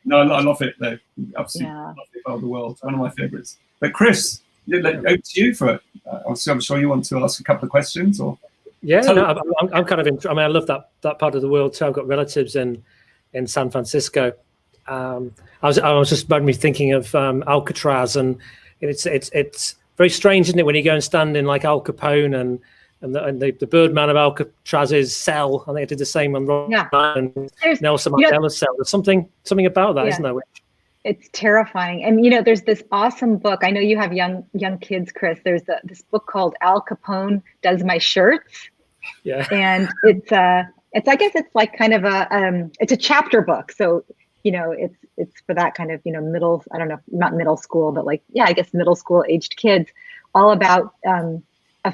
No, I love it though. Absolutely love it about the world. One of my favourites. But Chris, over to you for. Obviously, I'm sure you want to ask a couple of questions, or. Yeah, no, I'm kind of. I mean, I love that part of the world too. I've got relatives in San Francisco. I was just about me thinking of Alcatraz, and it's very strange, isn't it, when you go and stand in like Al Capone and the Birdman of Alcatraz's cell. I think I did the same on Robbie and Nelson Mandela's cell. There's something about that, isn't there? It's terrifying. And there's this awesome book. I know you have young kids, Chris. There's this book called Al Capone Does My Shirts. Yeah. And it's I guess it's like kind of it's a chapter book. So it's for that kind of middle, I don't know, not middle school, but like I guess middle school aged kids, all about a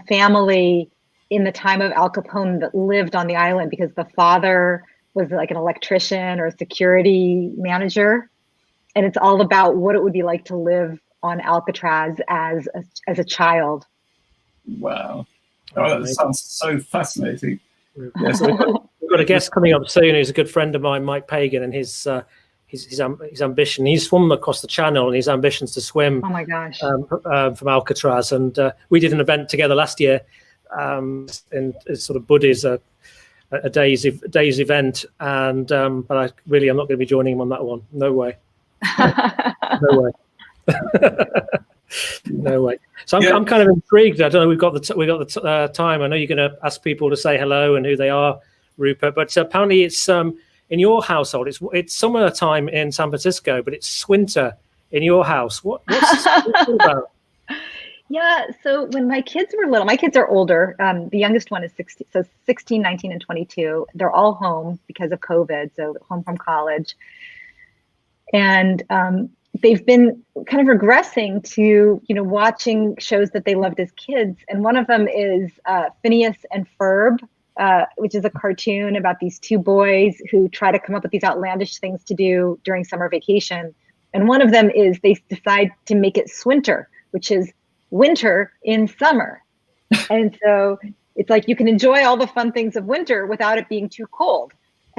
family in the time of Al Capone that lived on the island because the father was like an electrician or a security manager. And it's all about what it would be like to live on Alcatraz as a child. Wow. Oh, that sounds so fascinating. Yeah, so we've got a guest coming up soon who's a good friend of mine, Mike Pagan, and his ambition. He's swum across the channel, and his ambitions to swim. Oh my gosh! From Alcatraz, and we did an event together last year, and it's sort of buddies a day's event, and but I'm not going to be joining him on that one. No way. No way. No way. So I'm kind of intrigued. I don't know. We've got the time. I know you're going to ask people to say hello and who they are, Rupert. But apparently it's in your household. It's summertime in San Francisco, but it's winter in your house. What's this about? Yeah. So when my kids were little, my kids are older. The youngest one is 16, 19, and 22. They're all home because of COVID. So home from college. And they've been kind of regressing to, watching shows that they loved as kids. And one of them is Phineas and Ferb, which is a cartoon about these two boys who try to come up with these outlandish things to do during summer vacation. And one of them is they decide to make it Swinter, which is winter in summer. And so it's like you can enjoy all the fun things of winter without it being too cold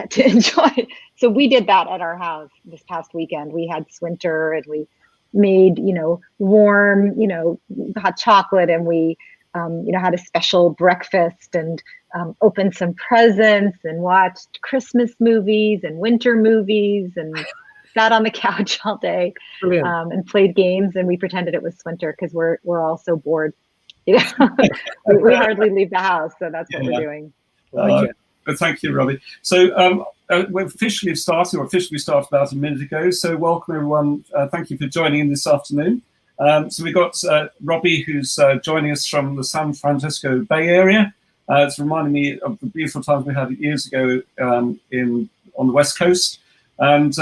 to enjoy. So we did that at our house this past weekend. We had Swinter and we made, warm, hot chocolate, and we, had a special breakfast and opened some presents and watched Christmas movies and winter movies and sat on the couch all day and played games. And we pretended it was Swinter because we're all so bored. We hardly leave the house. So that's what we're doing. Thank you, Robbie. So we officially started about a minute ago. So welcome, everyone. Thank you for joining in this afternoon. So we've got Robbie, who's joining us from the San Francisco Bay Area. It's reminding me of the beautiful times we had years ago on the West Coast. And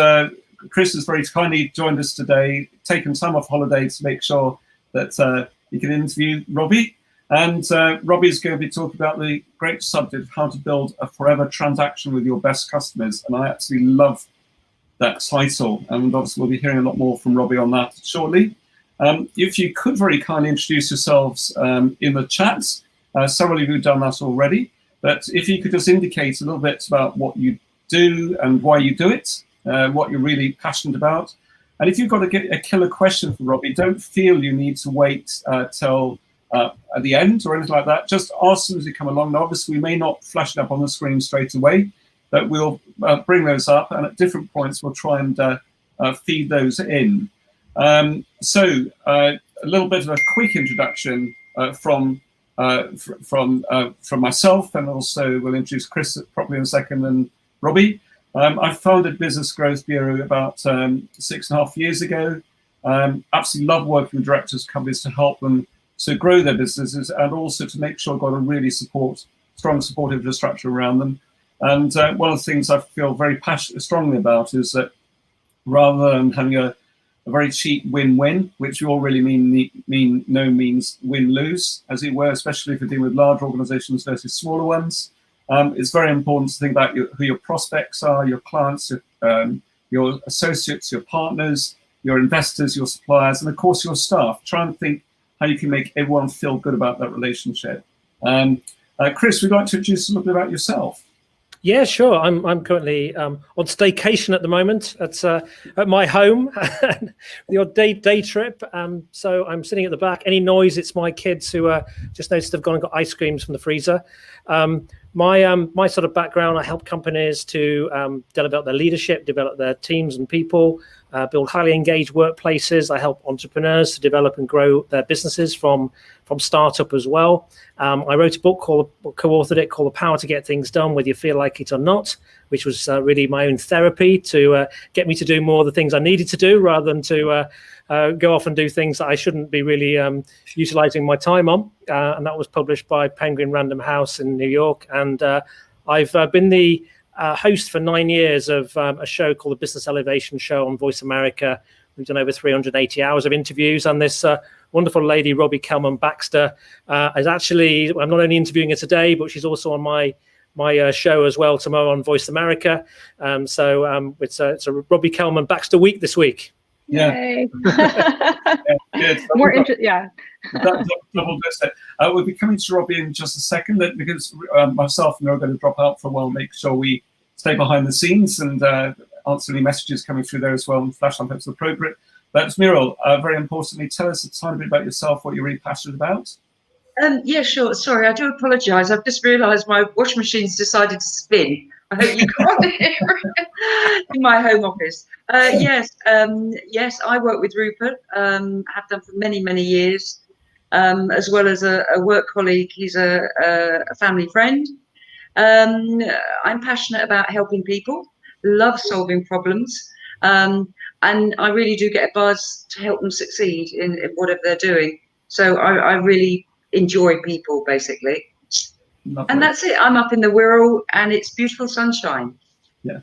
Chris has very kindly joined us today, taken time off holiday to make sure that he can interview Robbie. And Robbie is going to be talking about the great subject of how to build a forever transaction with your best customers. And I absolutely love that title. And obviously, we'll be hearing a lot more from Robbie on that shortly. If you could very kindly introduce yourselves in the chat. Several of you have done that already. But if you could just indicate a little bit about what you do and why you do it, what you're really passionate about. And if you've got a killer question for Robbie, don't feel you need to wait till at the end or anything like that. Just ask them as they come along. Now, obviously, we may not flash it up on the screen straight away, but we'll bring those up, and at different points we'll try and feed those in. So a little bit of a quick introduction from myself, and also we'll introduce Chris properly in a second, and Robbie. I founded Business Growth Bureau about 6.5 years ago. Absolutely love working with directors, companies to help them to grow their businesses and also to make sure I've got a really strong support infrastructure around them. And one of the things I feel very strongly about is that rather than having a very cheap win-win, which we all really means win-lose, as it were, especially if you're dealing with large organizations versus smaller ones. It's very important to think about who your prospects are, your clients, your associates, your partners, your investors, your suppliers, and of course your staff. Try and think how you can make everyone feel good about that relationship. Chris, would you like to introduce a little bit about yourself? Yeah, sure. I'm currently on staycation at the moment at my home, the odd day trip. So I'm sitting at the back. Any noise, it's my kids who just noticed have gone and got ice creams from the freezer. My sort of background, I help companies to develop their leadership, develop their teams and people, build highly engaged workplaces. I help entrepreneurs to develop and grow their businesses from startup as well. I wrote a book co-authored it called The Power to Get Things Done, whether you feel like it or not, which was really my own therapy to get me to do more of the things I needed to do rather than to go off and do things that I shouldn't be really utilizing my time on. And that was published by Penguin Random House in New York. And I've been the host for 9 years of a show called the Business Elevation Show on Voice America. We've done over 380 hours of interviews, and this wonderful lady, Robbie Kellman Baxter, is actually, I'm not only interviewing her today, but she's also on my show as well tomorrow on Voice America. So it's a Robbie Kellman Baxter week this week. Yeah. Good. More interesting. Yeah. Double it. We'll be coming to Robbie in just a second because myself and Muriel are going to drop out for a while, make sure we stay behind the scenes and answer any messages coming through there as well and flash on if it's appropriate. But Muriel, very importantly, tell us a tiny bit about yourself, what you're really passionate about. Yeah, sure. Sorry, I do apologise. I've just realised my washing machine's decided to spin. I hope you can't hear in my home office. Yes, I work with Rupert. Have done for many, many years, as well as a work colleague. He's a family friend. I'm passionate about helping people. Love solving problems. And I really do get a buzz to help them succeed in whatever they're doing. So I really enjoy people, basically. Lovely. And that's it. I'm up in the Wirral and it's beautiful sunshine. Yeah.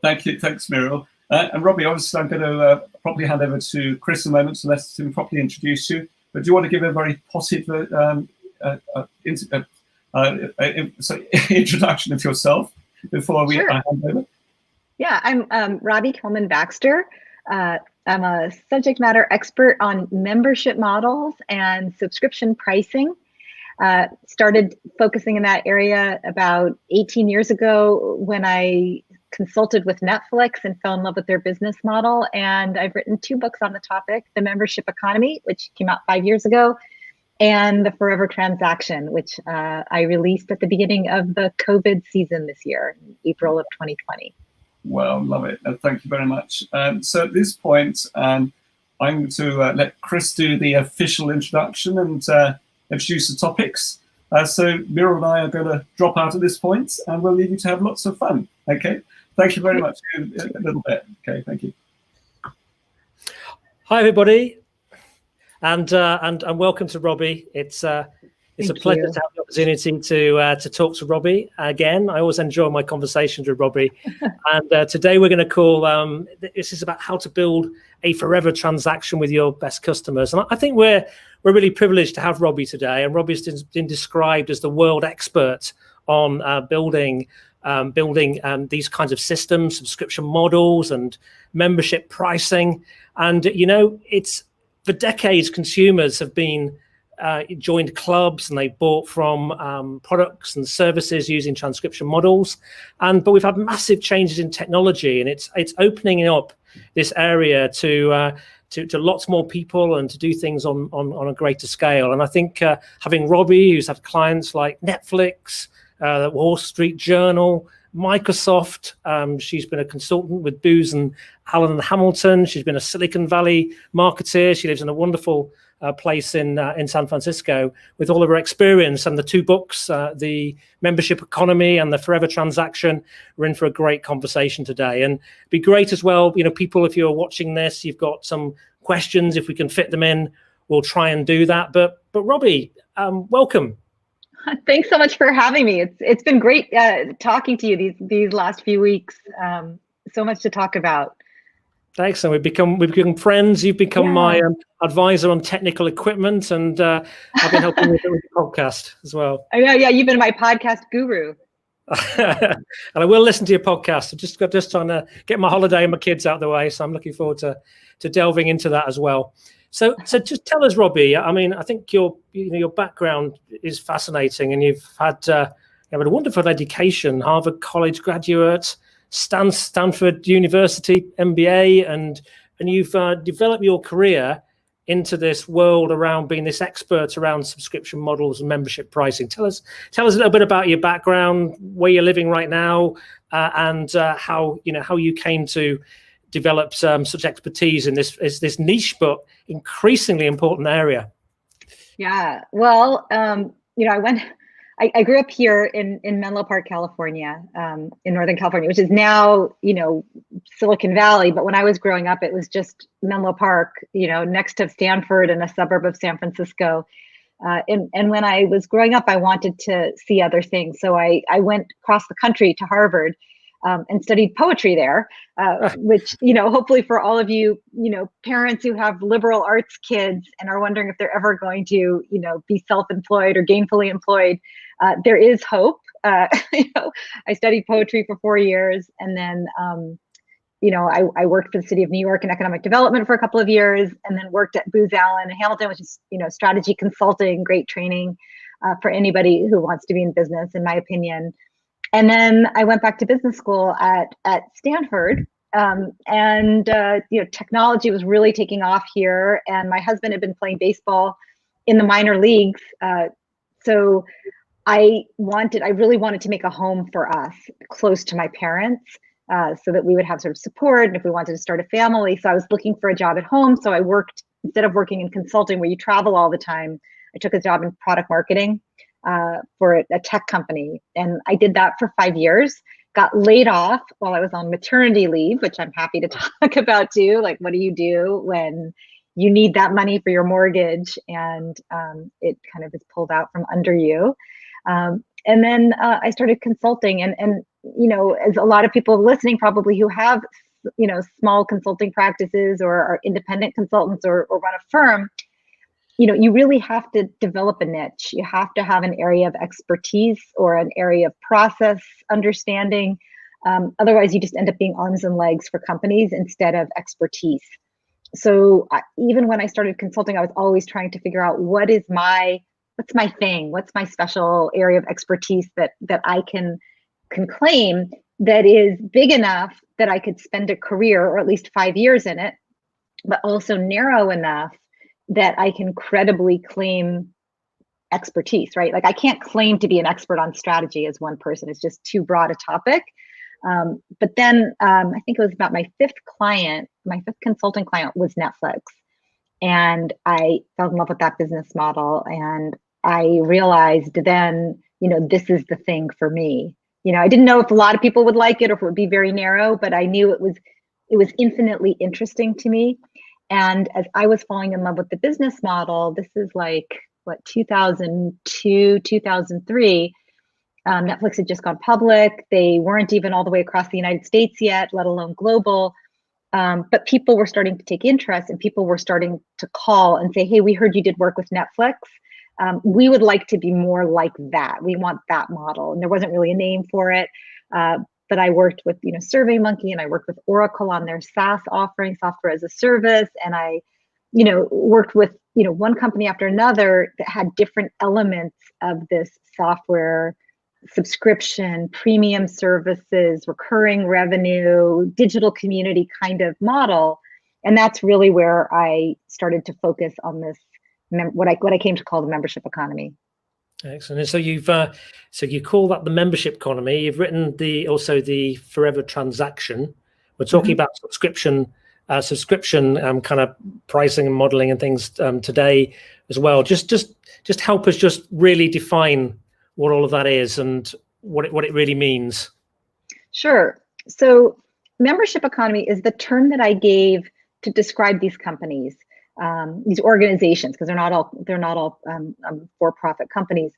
Thank you. Thanks, Muriel. And Robbie, obviously, I'm going to probably hand over to Chris in a moment to let him properly introduce you. But do you want to give a very positive introduction of yourself before we hand over? Yeah, I'm Robbie Kellman Baxter. I'm a subject matter expert on membership models and subscription pricing. Started focusing in that area about 18 years ago when I consulted with Netflix and fell in love with their business model. And I've written 2 books on the topic, The Membership Economy, which came out 5 years ago, and The Forever Transaction, which I released at the beginning of the COVID season this year, in April of 2020. Well, love it. Thank you very much. So at this point, I'm going to let Chris do the official introduction and introduce the topics. So Muriel and I are going to drop out at this point, and we'll leave you to have lots of fun. Okay. Thank you very much. A little bit. Okay. Thank you. Hi, everybody, and welcome to Robbie. It's a pleasure to have the opportunity to talk to Robbie again. I always enjoy my conversations with Robbie. And today we're going to call, this is about how to build a forever transaction with your best customers. And I think we're really privileged to have Robbie today. And Robbie's been described as the world expert on building these kinds of systems, subscription models and membership pricing. And, it's for decades, consumers have been joined clubs and they bought from products and services using transcription models, but we've had massive changes in technology, and it's opening up this area to lots more people and to do things on a greater scale. And I think having Robbie, who's had clients like Netflix, the Wall Street Journal, Microsoft, she's been a consultant with Booz and Allen and Hamilton. She's been a Silicon Valley marketeer. She lives in a wonderful place in San Francisco. With all of her experience and the 2 books, The Membership Economy and The Forever Transaction, we're in for a great conversation today. And it'd be great as well, people, if you're watching this, you've got some questions, if we can fit them in, we'll try and do that. But Robbie, welcome. Thanks so much for having me. It's been great talking to you these last few weeks. So much to talk about. Thanks. And we've become friends. You've become my advisor on technical equipment, and I've been helping with the podcast as well. Oh, yeah, you've been my podcast guru. And I will listen to your podcast. I'm just trying to get my holiday and my kids out of the way, so I'm looking forward to delving into that as well. So just tell us, Robbie. I mean, I think your background is fascinating, and you've had have a wonderful education, Harvard College graduate, Stanford University MBA, and you've developed your career into this world around being this expert around subscription models and membership pricing. Tell us a little bit about your background, where you're living right now, and how you came to develop such expertise in this niche but increasingly important area. Yeah, well, I grew up here in Menlo Park, California, in Northern California, which is now, Silicon Valley. But when I was growing up, it was just Menlo Park, next to Stanford and a suburb of San Francisco. And when I was growing up, I wanted to see other things. So I went across the country to Harvard and studied poetry there, which, hopefully for all of you, parents who have liberal arts kids and are wondering if they're ever going to, be self-employed or gainfully employed, there is hope. I studied poetry for 4 years, and then, I worked for the city of New York in economic development for a couple of years, and then worked at Booz Allen Hamilton, which is, strategy consulting, great training for anybody who wants to be in business, in my opinion. And then I went back to business school at Stanford, and technology was really taking off here, and my husband had been playing baseball in the minor leagues, so I really wanted to make a home for us close to my parents, so that we would have sort of support, and if we wanted to start a family. So I was looking for a job at home. So I worked, instead of working in consulting where you travel all the time, I took a job in product marketing for a tech company. And I did that for 5 years, got laid off while I was on maternity leave, which I'm happy to talk about too. Like, what do you do when you need that money for your mortgage and it kind of is pulled out from under you? And then I started consulting, and as a lot of people listening probably who have, small consulting practices or are independent consultants or run a firm, you really have to develop a niche. You have to have an area of expertise or an area of process understanding. Otherwise, you just end up being arms and legs for companies instead of expertise. So even when I started consulting, I was always trying to figure out what's my thing, what's my special area of expertise that I can claim that is big enough that I could spend a career or at least 5 years in it, but also narrow enough that I can credibly claim expertise, right? Like, I can't claim to be an expert on strategy as one person. It's just too broad a topic. But then I think it was about my fifth consulting client was Netflix. And I fell in love with that business model. And I realized then, this is the thing for me. I didn't know if a lot of people would like it or if it would be very narrow, but I knew it was infinitely interesting to me. And as I was falling in love with the business model, this is like, 2002, 2003, Netflix had just gone public. They weren't even all the way across the United States yet, let alone global. But people were starting to take interest, and people were starting to call and say, hey, we heard you did work with Netflix. We would like to be more like that. We want that model. And there wasn't really a name for it. But I worked with, SurveyMonkey, and I worked with Oracle on their SaaS offering, software as a service. And I, worked with, one company after another that had different elements of this software subscription, premium services, recurring revenue, digital community kind of model. And that's really where I started to focus on this, what I came to call the membership economy. Excellent. And so you call that the membership economy. You've written also the Forever Transaction. We're talking about subscription kind of pricing and modeling and things today as well. Just help us just really define what all of that is and what it really means. Sure. So membership economy is the term that I gave to describe these companies, these organizations, because they're not all for-profit companies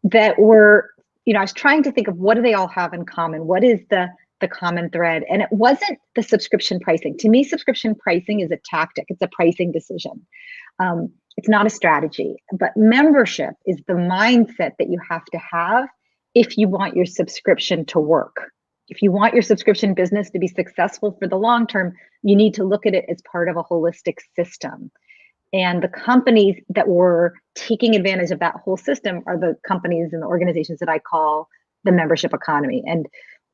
that were, I was trying to think of what do they all have in common? What is the common thread? And it wasn't the subscription pricing. To me, subscription pricing is a tactic. It's a pricing decision. It's not a strategy, but membership is the mindset that you have to have if you want your subscription to work. If you want your subscription business to be successful for the long term, you need to look at it as part of a holistic system. And the companies that were taking advantage of that whole system are the companies and the organizations that I call the membership economy. And,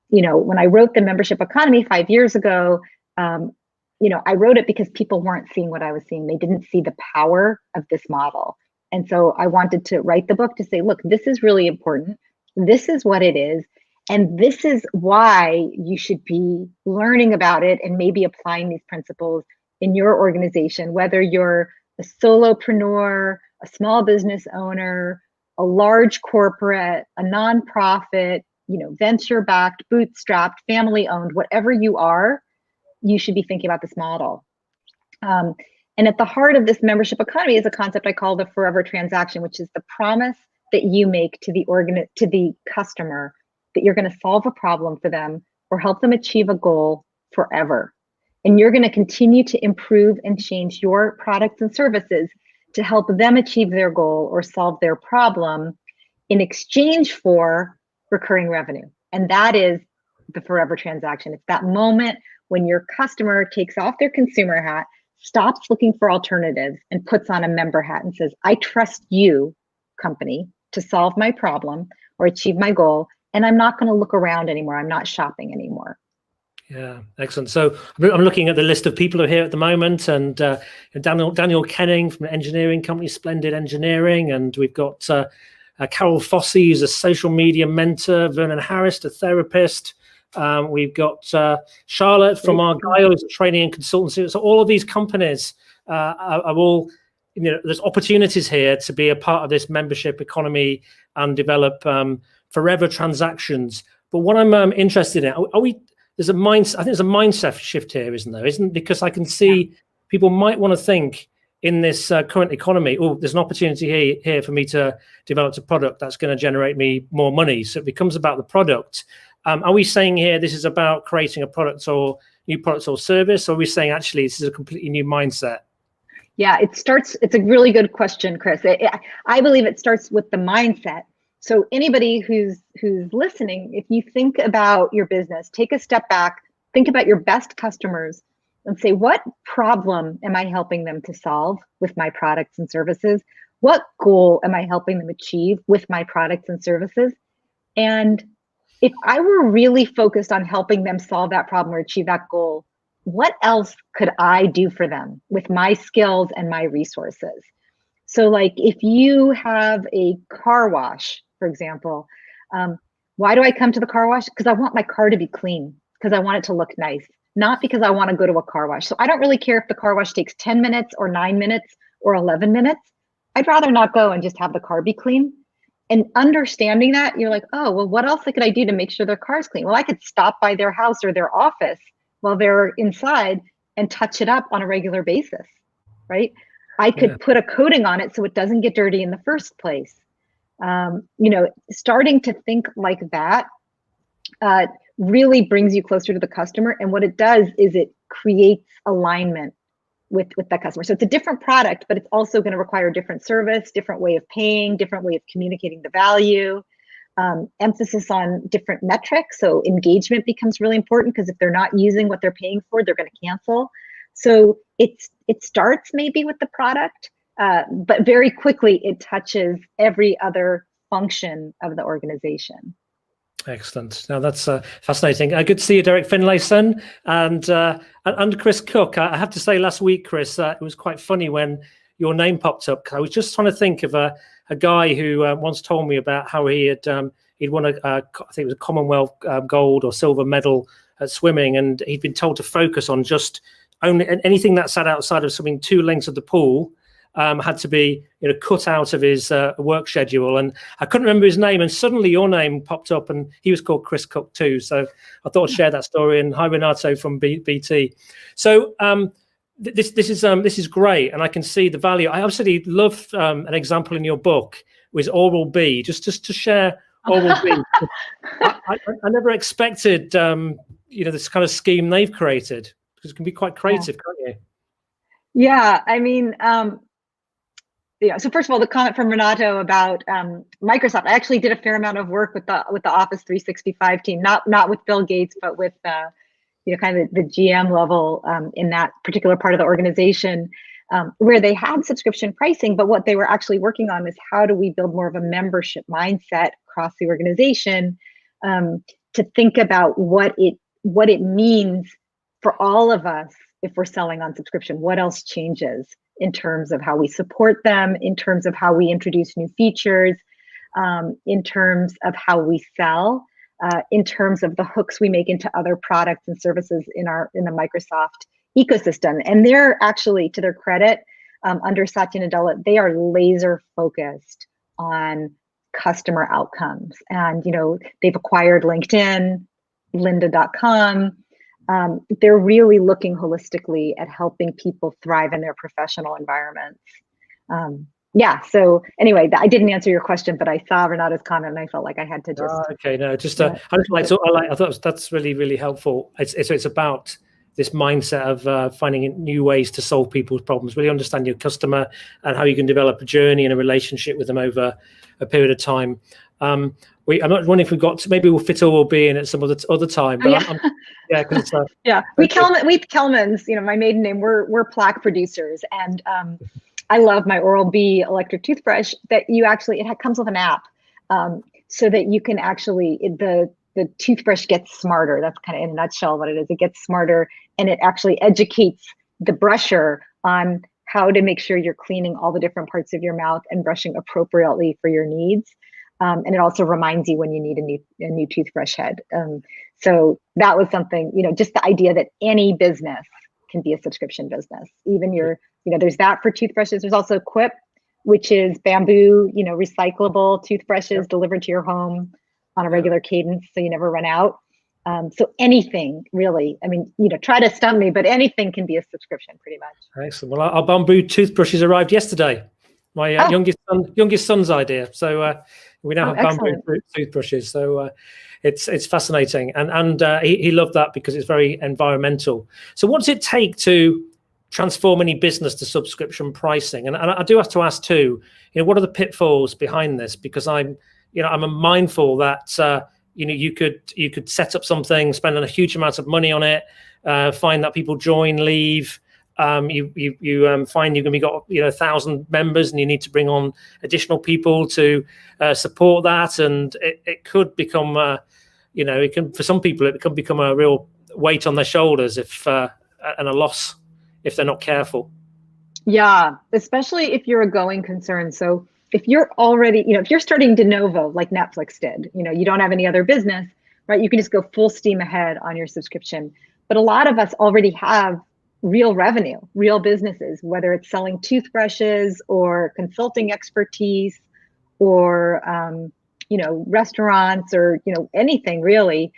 when I wrote the membership economy 5 years ago, I wrote it because people weren't seeing what I was seeing. They didn't see the power of this model. And so I wanted to write the book to say, look, this is really important. This is what it is. And this is why you should be learning about it and maybe applying these principles in your organization, whether you're a solopreneur, a small business owner, a large corporate, a nonprofit, venture-backed, bootstrapped, family-owned, whatever you are, you should be thinking about this model. And at the heart of this membership economy is a concept I call the forever transaction, which is the promise that you make to the customer that you're going to solve a problem for them or help them achieve a goal forever. And you're going to continue to improve and change your products and services to help them achieve their goal or solve their problem in exchange for recurring revenue. And that is the forever transaction. It's that moment when your customer takes off their consumer hat, stops looking for alternatives, and puts on a member hat and says, I trust you, company, to solve my problem or achieve my goal. And I'm not going to look around anymore. I'm not shopping anymore. Yeah, excellent. So I'm looking at the list of people who are here at the moment, and Daniel Kenning from an engineering company, Splendid Engineering, and we've got Carol Fossey, who's a social media mentor, Vernon Harris, a therapist. We've got Charlotte from Argyle, who's a training and consultancy. So all of these companies are all, there's opportunities here to be a part of this membership economy and develop forever transactions. But what I'm interested in, there's a mindset. I think there's a mindset shift here, isn't there? Because I can see people might want to think in this current economy, there's an opportunity here for me to develop a product that's going to generate me more money. So it becomes about the product. Are we saying here this is about creating a product or new product or service? Or are we saying actually this is a completely new mindset? Yeah, it's a really good question, Chris. I believe it starts with the mindset. So anybody who's listening, if you think about your business, take a step back, think about your best customers and say, what problem am I helping them to solve with my products and services? What goal am I helping them achieve with my products and services? And if I were really focused on helping them solve that problem or achieve that goal, what else could I do for them with my skills and my resources? So like if you have a car wash, for example, why do I come to the car wash? Because I want my car to be clean, because I want it to look nice, not because I want to go to a car wash. So I don't really care if the car wash takes 10 minutes or 9 minutes or 11 minutes. I'd rather not go and just have the car be clean. And understanding that, you're like, oh, well, what else could I do to make sure their car's clean? Well, I could stop by their house or their office while they're inside and touch it up on a regular basis, right? I could put a coating on it so it doesn't get dirty in the first place. Starting to think like that really brings you closer to the customer. And what it does is it creates alignment with that customer. So it's a different product, but it's also going to require different service, different way of paying, different way of communicating the value, emphasis on different metrics. So engagement becomes really important, because if they're not using what they're paying for, they're going to cancel. So it starts maybe with the product, but very quickly it touches every other function of the organization. Excellent. Now that's fascinating. Good to see you, Derek Finlayson, and Chris Cook. I have to say, last week, Chris, it was quite funny when your name popped up. I was just trying to think of a guy who once told me about how he'd won I think it was a Commonwealth gold or silver medal at swimming, and he'd been told to focus on just only anything that sat outside of something 2 lengths of the pool. Had to be cut out of his work schedule, and I couldn't remember his name, and suddenly your name popped up, and he was called Chris Cook too. So I thought I'd share that story. And hi, Renato from BT. So this is great, and I can see the value. I absolutely love an example in your book with Oral-B. Just to share Oral-B. I never expected this kind of scheme they've created, because it can be quite creative, can't you? Yeah, I mean. So first of all, the comment from Renato about Microsoft, I actually did a fair amount of work with the Office 365 team, not with Bill Gates, but with kind of the GM level in that particular part of the organization, where they had subscription pricing, but what they were actually working on is how do we build more of a membership mindset across the organization, to think about what it means for all of us if we're selling on subscription. What else changes in terms of how we support them, in terms of how we introduce new features, in terms of how we sell, in terms of the hooks we make into other products and services in the Microsoft ecosystem. And they're actually, to their credit, under Satya Nadella, they are laser focused on customer outcomes. And they've acquired LinkedIn, lynda.com. They're really looking holistically at helping people thrive in their professional environments. So anyway, I didn't answer your question, but I saw Renata's comment and I felt like I had to just. Okay, no, just I thought that's really, really helpful. It's about this mindset of finding new ways to solve people's problems, really understand your customer and how you can develop a journey and a relationship with them over a period of time. I'm not wondering if we've got maybe we'll fit Oral-B in at some other time. But we Kellmans, my maiden name, we're plaque producers, and I love my Oral-B electric toothbrush that it comes with an app, so that you can actually the toothbrush gets smarter. That's kind of in a nutshell what it is. It gets smarter, and it actually educates the brusher on how to make sure you're cleaning all the different parts of your mouth and brushing appropriately for your needs. And it also reminds you when you need a new toothbrush head. So that was something, just the idea that any business can be a subscription business. Even there's that for toothbrushes. There's also Quip, which is bamboo, recyclable toothbrushes delivered to your home on a regular cadence, so you never run out. So anything really, try to stump me, but anything can be a subscription pretty much. Excellent. Well, our bamboo toothbrushes arrived yesterday. My youngest son's idea. So we now have bamboo toothbrushes. So it's fascinating, and he loved that because it's very environmental. So what does it take to transform any business to subscription pricing? And I do have to ask too, what are the pitfalls behind this? Because I'm mindful that you could set up something, spend a huge amount of money on it, find that people join, leave. You find you've got 1,000 members, and you need to bring on additional people to support that, and it could become for some people it can become a real weight on their shoulders and a loss if they're not careful. Yeah, especially if you're a going concern. So if you're already, if you're starting de novo like Netflix did, you don't have any other business, right? You can just go full steam ahead on your subscription. But a lot of us already have real revenue, real businesses, whether it's selling toothbrushes or consulting expertise or, restaurants or, anything really.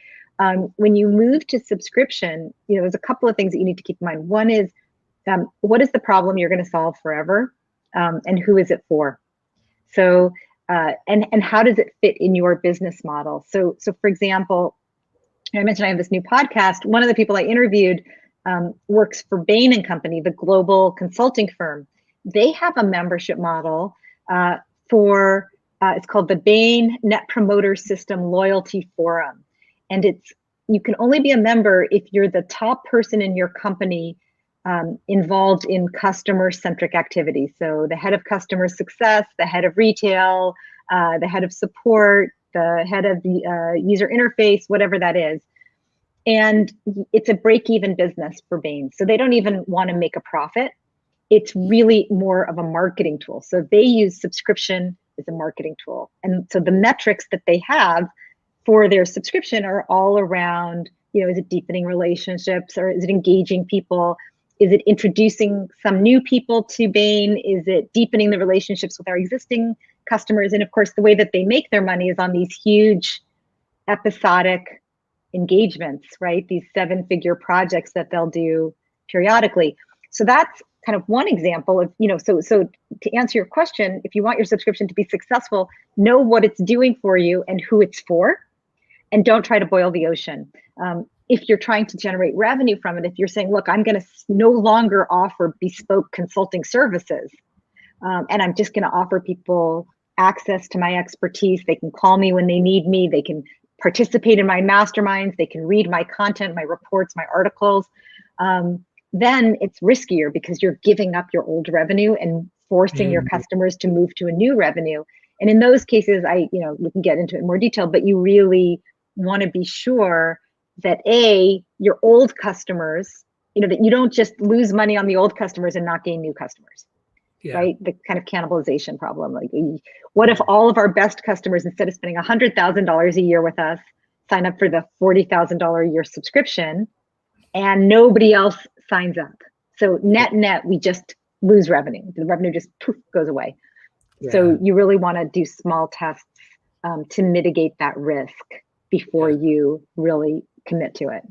When you move to subscription, there's a couple of things that you need to keep in mind. One is, what is the problem you're going to solve forever? And who is it for? So, and how does it fit in your business model? So for example, I mentioned I have this new podcast. One of the people I interviewed works for Bain & Company, the global consulting firm. They have a membership model for, it's called the Bain Net Promoter System Loyalty Forum. And you can only be a member if you're the top person in your company involved in customer-centric activities. So the head of customer success, the head of retail, the head of support, the head of the user interface, whatever that is. And it's a break-even business for Bain. So they don't even want to make a profit. It's really more of a marketing tool. So they use subscription as a marketing tool. And so the metrics that they have for their subscription are all around, is it deepening relationships, or is it engaging people? Is it introducing some new people to Bain? Is it deepening the relationships with our existing customers? And of course, the way that they make their money is on these huge episodic engagements, right? These 7-figure projects that they'll do periodically. So that's kind of one example of, so to answer your question, if you want your subscription to be successful, know what it's doing for you and who it's for, and don't try to boil the ocean. If you're trying to generate revenue from it, if you're saying, look, I'm going to no longer offer bespoke consulting services, and I'm just going to offer people access to my expertise. They can call me when they need me. They can participate in my masterminds. They can read my content, my reports, my articles. Then it's riskier because you're giving up your old revenue and forcing your customers to move to a new revenue. And in those cases, we can get into it in more detail, but you really want to be sure that your old customers, that you don't just lose money on the old customers and not gain new customers. Yeah. Right? The kind of cannibalization problem. Like, what if all of our best customers, instead of spending $100,000 a year with us, sign up for the $40,000 a year subscription, and nobody else signs up? So net, we just lose revenue. The revenue just poof, goes away. Yeah. So you really want to do small tests to mitigate that risk before you really commit to it.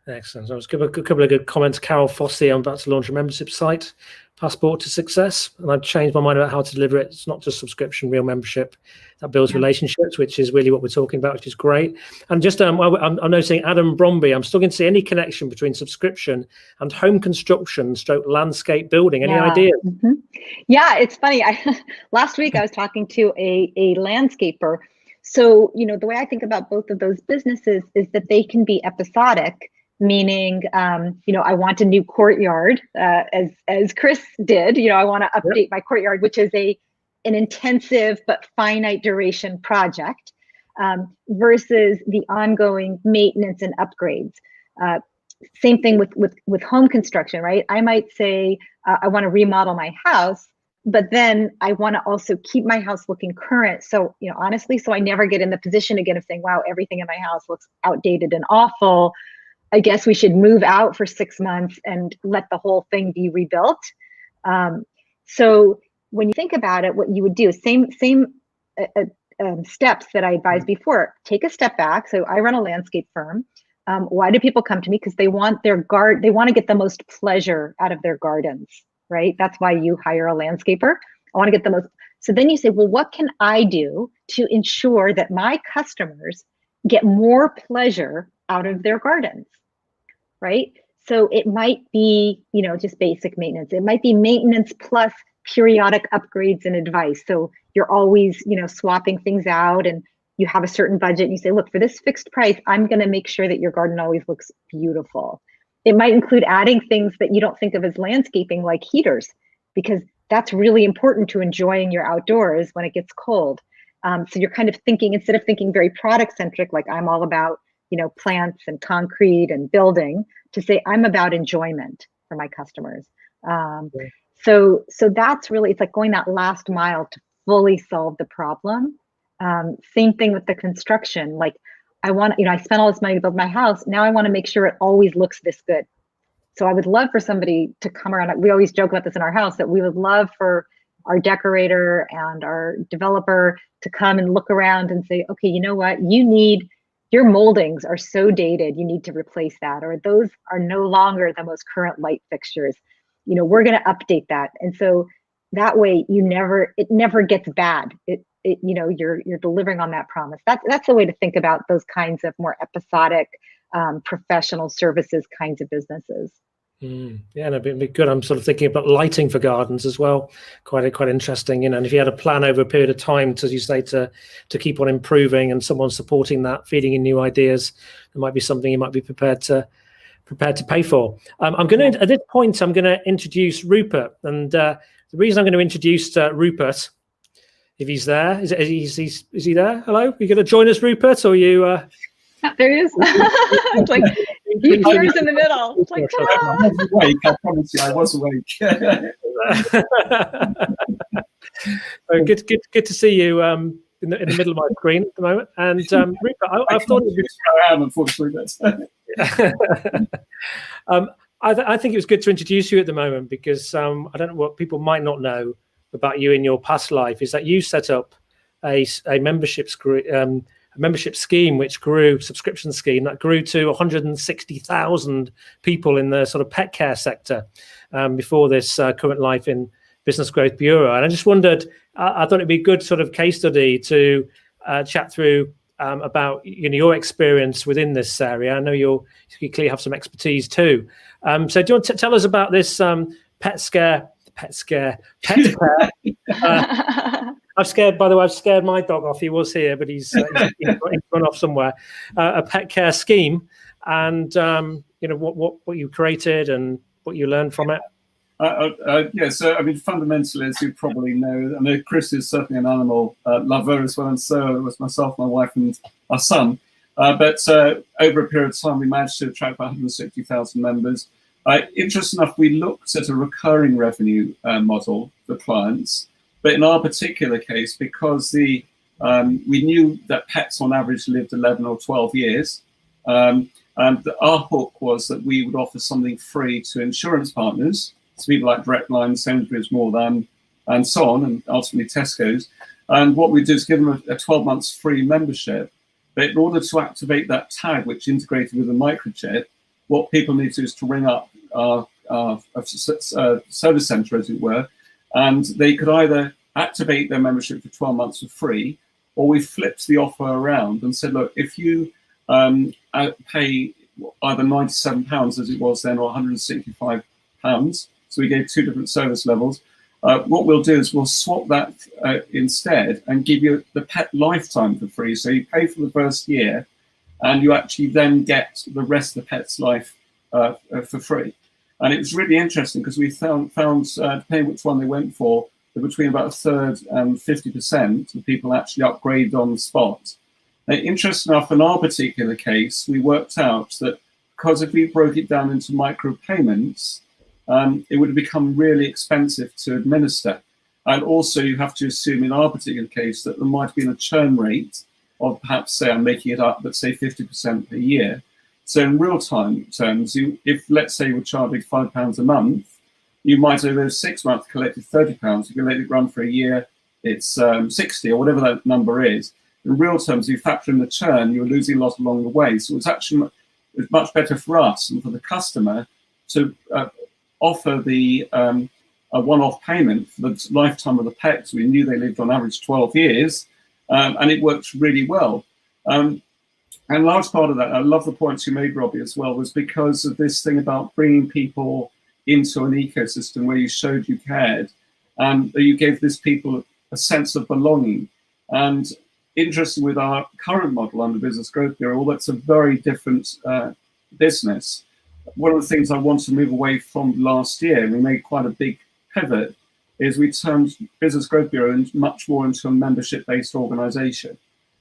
Excellent. So let's give a couple of good comments. Carol Fossey, I'm about to launch a membership site, Passport to Success, and I've changed my mind about how to deliver it. It's not just subscription, real membership that builds relationships, which is really what we're talking about, which is great. And just I'm noticing Adam Bromby, I'm struggling to see any connection between subscription and home construction / landscape building. Any ideas? Mm-hmm. Yeah, it's funny. Last week I was talking to a landscaper. So, the way I think about both of those businesses is that they can be episodic, meaning, I want a new courtyard, as Chris did. I want to update my courtyard, which is an intensive but finite duration project, versus the ongoing maintenance and upgrades. Same thing with home construction, right? I might say I want to remodel my house, but then I want to also keep my house looking current. So, honestly, so I never get in the position again of saying, wow, everything in my house looks outdated and awful. I guess we should move out for 6 months and let the whole thing be rebuilt. So when you think about it, what you would do is same steps that I advised before. Take a step back. So I run a landscape firm. Why do people come to me? Because they want they want to get the most pleasure out of their gardens, right? That's why you hire a landscaper. I want to get the most. So then you say, well, what can I do to ensure that my customers get more pleasure out of their gardens? Right? So it might be, just basic maintenance. It might be maintenance plus periodic upgrades and advice. So you're always, swapping things out, and you have a certain budget, and you say, look, for this fixed price, I'm going to make sure that your garden always looks beautiful. It might include adding things that you don't think of as landscaping, like heaters, because that's really important to enjoying your outdoors when it gets cold. So you're kind of thinking, instead of thinking very product centric, like I'm all about plants and concrete and building, to say I'm about enjoyment for my customers. So that's really, it's like going that last mile to fully solve the problem. Same thing with the construction. Like I spent all this money to build my house. Now I want to make sure it always looks this good. So I would love for somebody to come around. We always joke about this in our house, that we would love for our decorator and our developer to come and look around and say, okay, you know what, your moldings are so dated, you need to replace that, or those are no longer the most current light fixtures. We're going to update that. And so that way it never gets bad. You're delivering on that promise. That's a way to think about those kinds of more episodic, professional services kinds of businesses. Yeah, and it'd be good. I'm sort of thinking about lighting for gardens as well. Quite interesting, and if you had a plan over a period of time, as you say, to keep on improving, and someone supporting that, feeding in new ideas, there might be something you might be prepared to pay for. I'm going to, at this point, I'm going to introduce Rupert, and the reason I'm going to introduce Rupert, if he's there, is he there? Hello, are you going to join us, Rupert, or are you? There he is. It's like he appears in the middle. It's like, I was awake. I promise you, I was awake. Good to see you in the middle of my screen at the moment. And Rupert, I thought it was. I am, unfortunately. I think it was good to introduce you at the moment, because I don't know what people might not know about you in your past life is that you set up a membership scheme subscription scheme that grew to 160,000 people in the sort of pet care sector before this current life in Business Growth Bureau. And I just wondered, I thought it'd be a good sort of case study to chat through about your experience within this area. I know you clearly have some expertise too. So do you want to tell us about this pet care? I've scared my dog off. He was here, but he's gone off somewhere. A pet care scheme, and what you created and what you learned from it. So fundamentally, as you probably know, Chris is certainly an animal lover as well, and so was myself, my wife, and our son. But over a period of time, we managed to attract about 160,000 members. Interesting enough, we looked at a recurring revenue model for clients. But in our particular case, because we knew that pets on average lived 11 or 12 years, and our hook was that we would offer something free to insurance partners, so people like Direct Line, Sainsbury's, More Than, and so on, and ultimately Tesco's. And what we did is give them a 12 months free membership. But in order to activate that tag, which integrated with a microchip, what people need to do is to ring up our service center, as it were, and they could either activate their membership for 12 months for free, or we flipped the offer around and said, look, if you pay either £97 as it was then, or £165, so we gave two different service levels, what we'll do is we'll swap that instead and give you the pet lifetime for free. So you pay for the first year, and you actually then get the rest of the pet's life for free. And it was really interesting because we found depending which one they went for, between about a third and 50% of people actually upgrade on the spot. Now, interesting enough, in our particular case, we worked out that because if we broke it down into micro payments, it would have become really expensive to administer. And also you have to assume in our particular case that there might have been a churn rate of perhaps, say, I'm making it up, but say 50% per year. So in real time terms, if let's say we're charging £5 a month, you might over 6 months collected £30. If you let it run for a year, it's 60 or whatever that number is. In real terms, you factor in the churn, you're losing a lot along the way. So it's actually much better for us and for the customer to offer the a one-off payment for the lifetime of the pets. We knew they lived on average 12 years, and it worked really well. And a large part of that, I love the points you made, Robbie, as well, was because of this thing about bringing people into an ecosystem where you showed you cared, and you gave these people a sense of belonging. And interesting with our current model under Business Growth Bureau, although it's a very different business, one of the things I want to move away from last year, and we made quite a big pivot, is we turned Business Growth Bureau much more into a membership-based organization.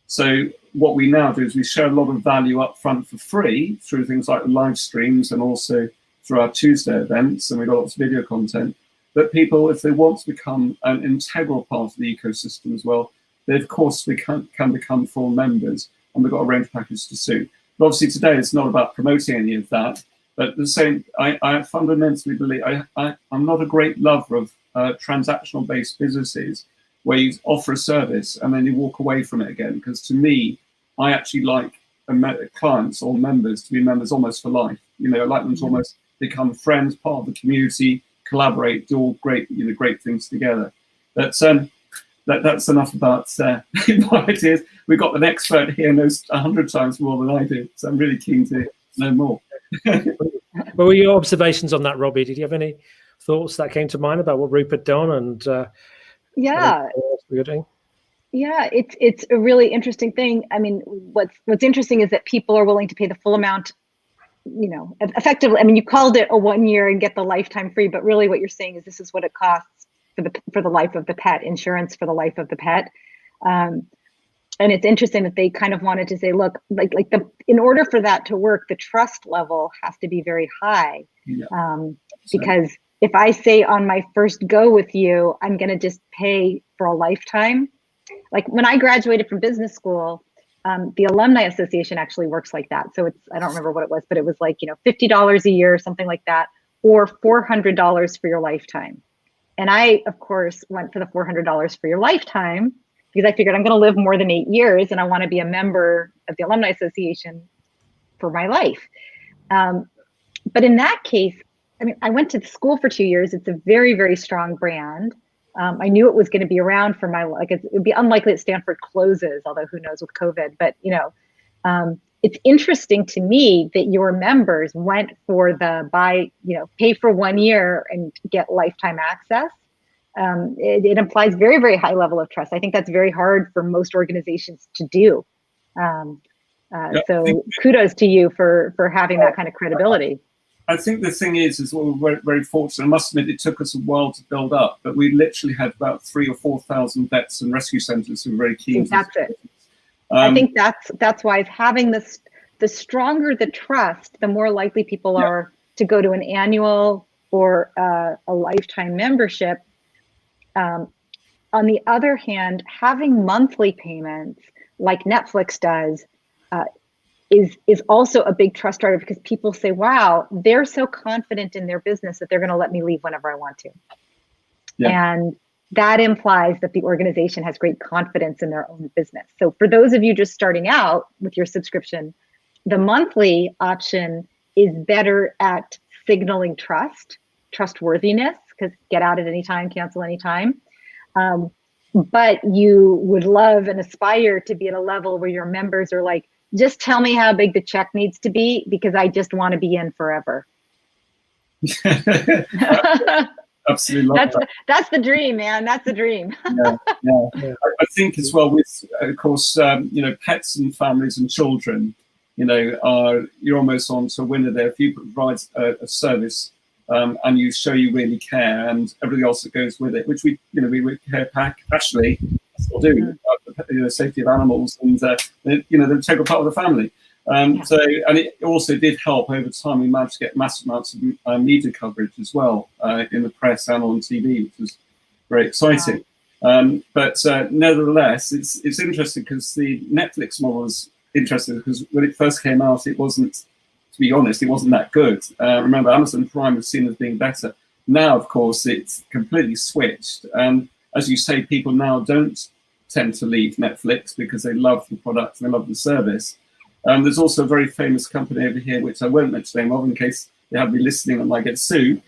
So what we now do is we share a lot of value up front for free through things like the live streams and also through our Tuesday events, and we've got lots of video content. But people, if they want to become an integral part of the ecosystem as well, they of course can become full members, and we've got a range package to suit. But obviously today it's not about promoting any of that, but the same, I fundamentally believe, I'm not a great lover of transactional-based businesses where you offer a service and then you walk away from it again. Because to me, I actually like clients or members to be members almost for life. You know, I like them to almost become friends, part of the community, collaborate, do all great things together. But that's enough about my ideas. We've got an expert here who knows 100 times more than I do, so I'm really keen to know more. What were your observations on that, Robbie? Did you have any thoughts that came to mind about what Rupert done and yeah, we're doing? Yeah, it's a really interesting thing. I mean, what's interesting is that people are willing to pay the full amount, you know, effectively. I mean, you called it a 1 year and get the lifetime free, but really what you're saying is this is what it costs for the life of the pet, insurance for the life of the pet. And it's interesting that they kind of wanted to say, look, in order for that to work, the trust level has to be very high. Yeah. Because if I say on my first go with you, I'm going to just pay for a lifetime. Like when I graduated from business school, the Alumni Association actually works like that. So I don't remember what it was, but it was like, you know, $50 a year, something like that, or $400 for your lifetime. And I, of course, went for the $400 for your lifetime because I figured I'm going to live more than 8 years and I want to be a member of the Alumni Association for my life. But in that case, I mean, I went to school for 2 years. It's a very, very strong brand. I knew it was going to be around for it would be unlikely that Stanford closes, although who knows with COVID. But, you know, it's interesting to me that your members went for pay for 1 year and get lifetime access. It implies very, very high level of trust. I think that's very hard for most organizations to do. So kudos to you for having that kind of credibility. I think the thing is what we're very, very fortunate. I must admit, it took us a while to build up, but we literally had about 3,000 or 4,000 vets and rescue centres who were very keen. That's it. I think that's why having this, the stronger the trust, the more likely people are to go to an annual or a lifetime membership. On the other hand, having monthly payments like Netflix does is also a big trust driver, because people say, wow, they're so confident in their business that they're going to let me leave whenever I want to. Yeah. And that implies that the organization has great confidence in their own business. So for those of you just starting out with your subscription, the monthly option is better at signaling trustworthiness, because get out at any time, cancel anytime. But you would love and aspire to be at a level where your members are like, just tell me how big the check needs to be, because I just want to be in forever. Absolutely. That's the dream, man. That's the dream. Yeah. I think as well with, of course, pets and families and children, you're almost on to a winner there. If you provide a service and you show you really care, and everything else that goes with it, which we care passionately, still do, safety of animals, and they're an integral part of the family. So, and it also did help over time. We managed to get massive amounts of media coverage as well in the press and on TV, which was very exciting. But nevertheless, it's interesting, because the Netflix model is interesting, because when it first came out, it wasn't, to be honest, it wasn't that good. Remember, Amazon Prime was seen as being better. Now, of course, it's completely switched. And as you say, people now don't tend to leave Netflix because they love the product and they love the service. There's also a very famous company over here, which I won't mention the name of in case they have me listening and might get sued.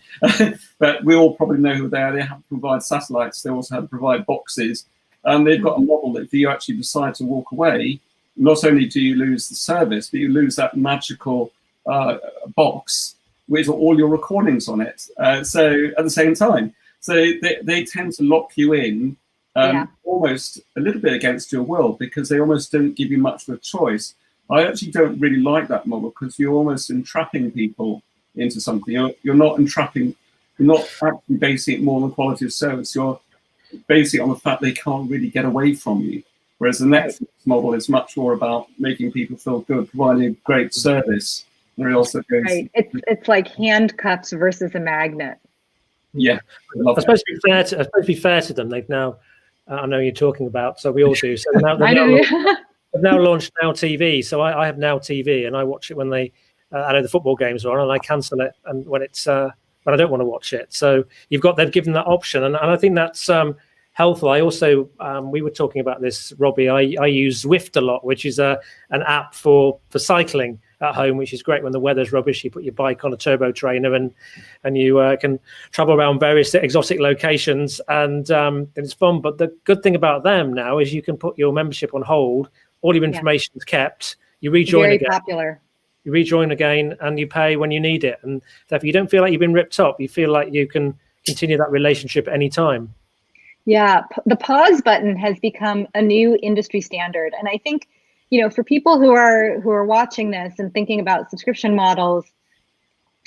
But we all probably know who they are. They have to provide satellites. They also have to provide boxes. And they've got a model that if you actually decide to walk away, not only do you lose the service, but you lose that magical box with all your recordings on it. So at the same time, so they tend to lock you in almost a little bit against your will, because they almost don't give you much of a choice. I actually don't really like that model, because you're almost entrapping people into something. You're not entrapping, you're not actually basing it more on the quality of service. You're basing it on the fact they can't really get away from you. Whereas the Netflix model is much more about making people feel good, providing a great service. And it also goes, it's like handcuffs versus a magnet. Yeah, I suppose to be fair to them, they've now. I know you're talking about, so we all do. So now they've now launched Now TV. So I have Now TV, and I watch it when I know the football games are on, and I cancel it and when it's when I don't want to watch it. So they've given that option, and I think that's helpful. I also we were talking about this, Robbie. I use Zwift a lot, which is an app for cycling at home, which is great when the weather's rubbish. You put your bike on a turbo trainer and you can travel around various exotic locations, and it's fun. But the good thing about them now is you can put your membership on hold. All your information is kept. You rejoin Very again. Popular. You rejoin again, and you pay when you need it. And if you don't feel like you've been ripped up, you feel like you can continue that relationship at any time. Yeah, the pause button has become a new industry standard, and I think, for people who are watching this and thinking about subscription models,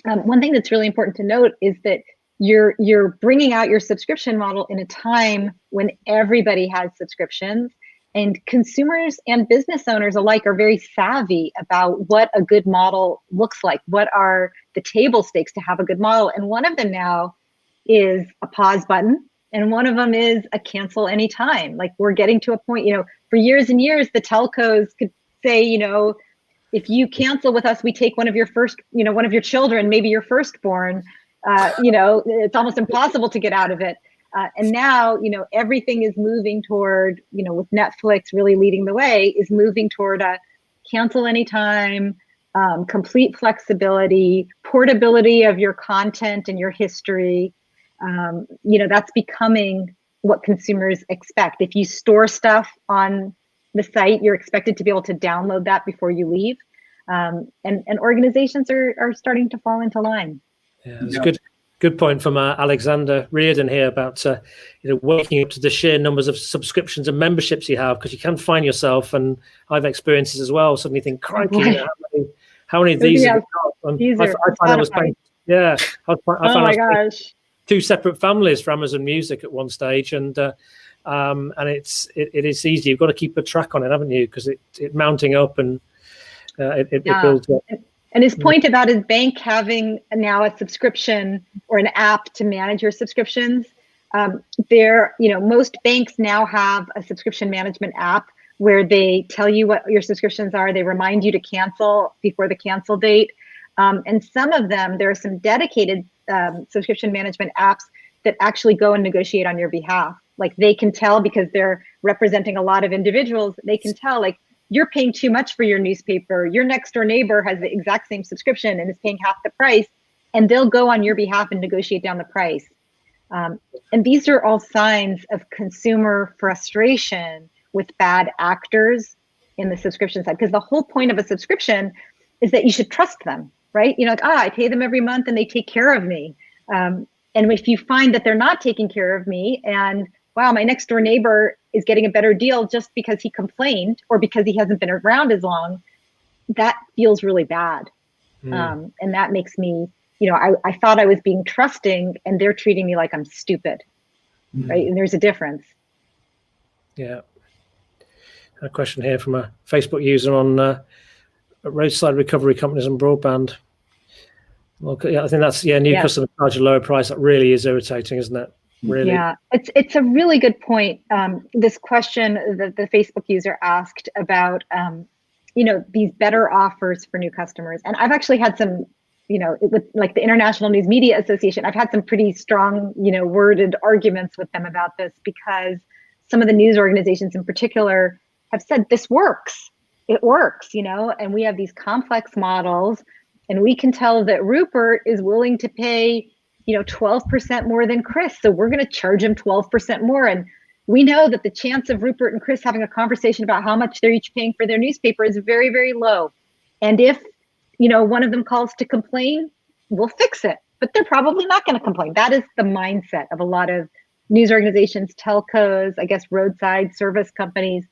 one thing that's really important to note is that you're bringing out your subscription model in a time when everybody has subscriptions. And consumers and business owners alike are very savvy about what a good model looks like. What are the table stakes to have a good model? And one of them now is a pause button. And one of them is a cancel anytime. Like, we're getting to a point, for years and years, the telcos could say, if you cancel with us, we take one of your children, maybe your firstborn, it's almost impossible to get out of it. And now, everything is moving toward, with Netflix really leading the way, is moving toward a cancel anytime, complete flexibility, portability of your content and your history. That's becoming what consumers expect. If you store stuff on the site, you're expected to be able to download that before you leave. And organizations are starting to fall into line. Yeah, it's good point from Alexander Reardon here about waking up to the sheer numbers of subscriptions and memberships you have, because you can find yourself, and I've experienced this as well, suddenly think, crikey, how many of these have you got? I find I was paying, I found gosh. 2 separate families for Amazon Music at one stage, and and it is easy. You've got to keep a track on it, haven't you? Because it mounting up and it builds up. And his point about his bank having now a subscription or an app to manage your subscriptions, most banks now have a subscription management app where they tell you what your subscriptions are. They remind you to cancel before the cancel date. And some of them, there are some dedicated subscription management apps that actually go and negotiate on your behalf. Like they can tell, because they're representing a lot of individuals, they can tell, like, you're paying too much for your newspaper. Your next door neighbor has the exact same subscription and is paying half the price, and they'll go on your behalf and negotiate down the price. And these are all signs of consumer frustration with bad actors in the subscription side, because the whole point of a subscription is that you should trust them, right? Like, I pay them every month and they take care of me. And if you find that they're not taking care of me, and wow, my next door neighbor is getting a better deal just because he complained or because he hasn't been around as long, that feels really bad. And that makes me, I thought I was being trusting and they're treating me like I'm stupid, right? And there's a difference. Yeah. A question here from a Facebook user on roadside recovery companies and broadband. Well, yeah, I think that's, new customer charge a lower price. That really is irritating, isn't it? Really? Yeah, it's a really good point. This question that the Facebook user asked about, these better offers for new customers. And I've actually had some, with like the International News Media Association, I've had some pretty strong, worded arguments with them about this, because some of the news organizations in particular have said this works. It works, and we have these complex models, and we can tell that Rupert is willing to pay 12% more than Chris. So we're going to charge him 12% more. And we know that the chance of Rupert and Chris having a conversation about how much they're each paying for their newspaper is very, very low. And if, one of them calls to complain, we'll fix it. But they're probably not going to complain. That is the mindset of a lot of news organizations, telcos, I guess, roadside service companies.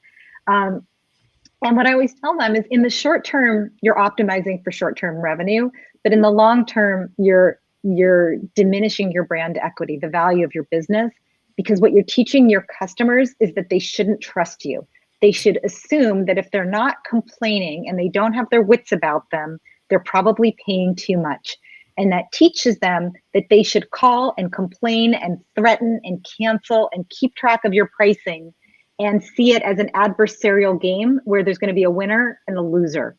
And what I always tell them is, in the short term, you're optimizing for short-term revenue. But in the long term, you're diminishing your brand equity, the value of your business, because what you're teaching your customers is that they shouldn't trust you. They should assume that if they're not complaining and they don't have their wits about them, they're probably paying too much. And that teaches them that they should call and complain and threaten and cancel and keep track of your pricing and see it as an adversarial game where there's going to be a winner and a loser.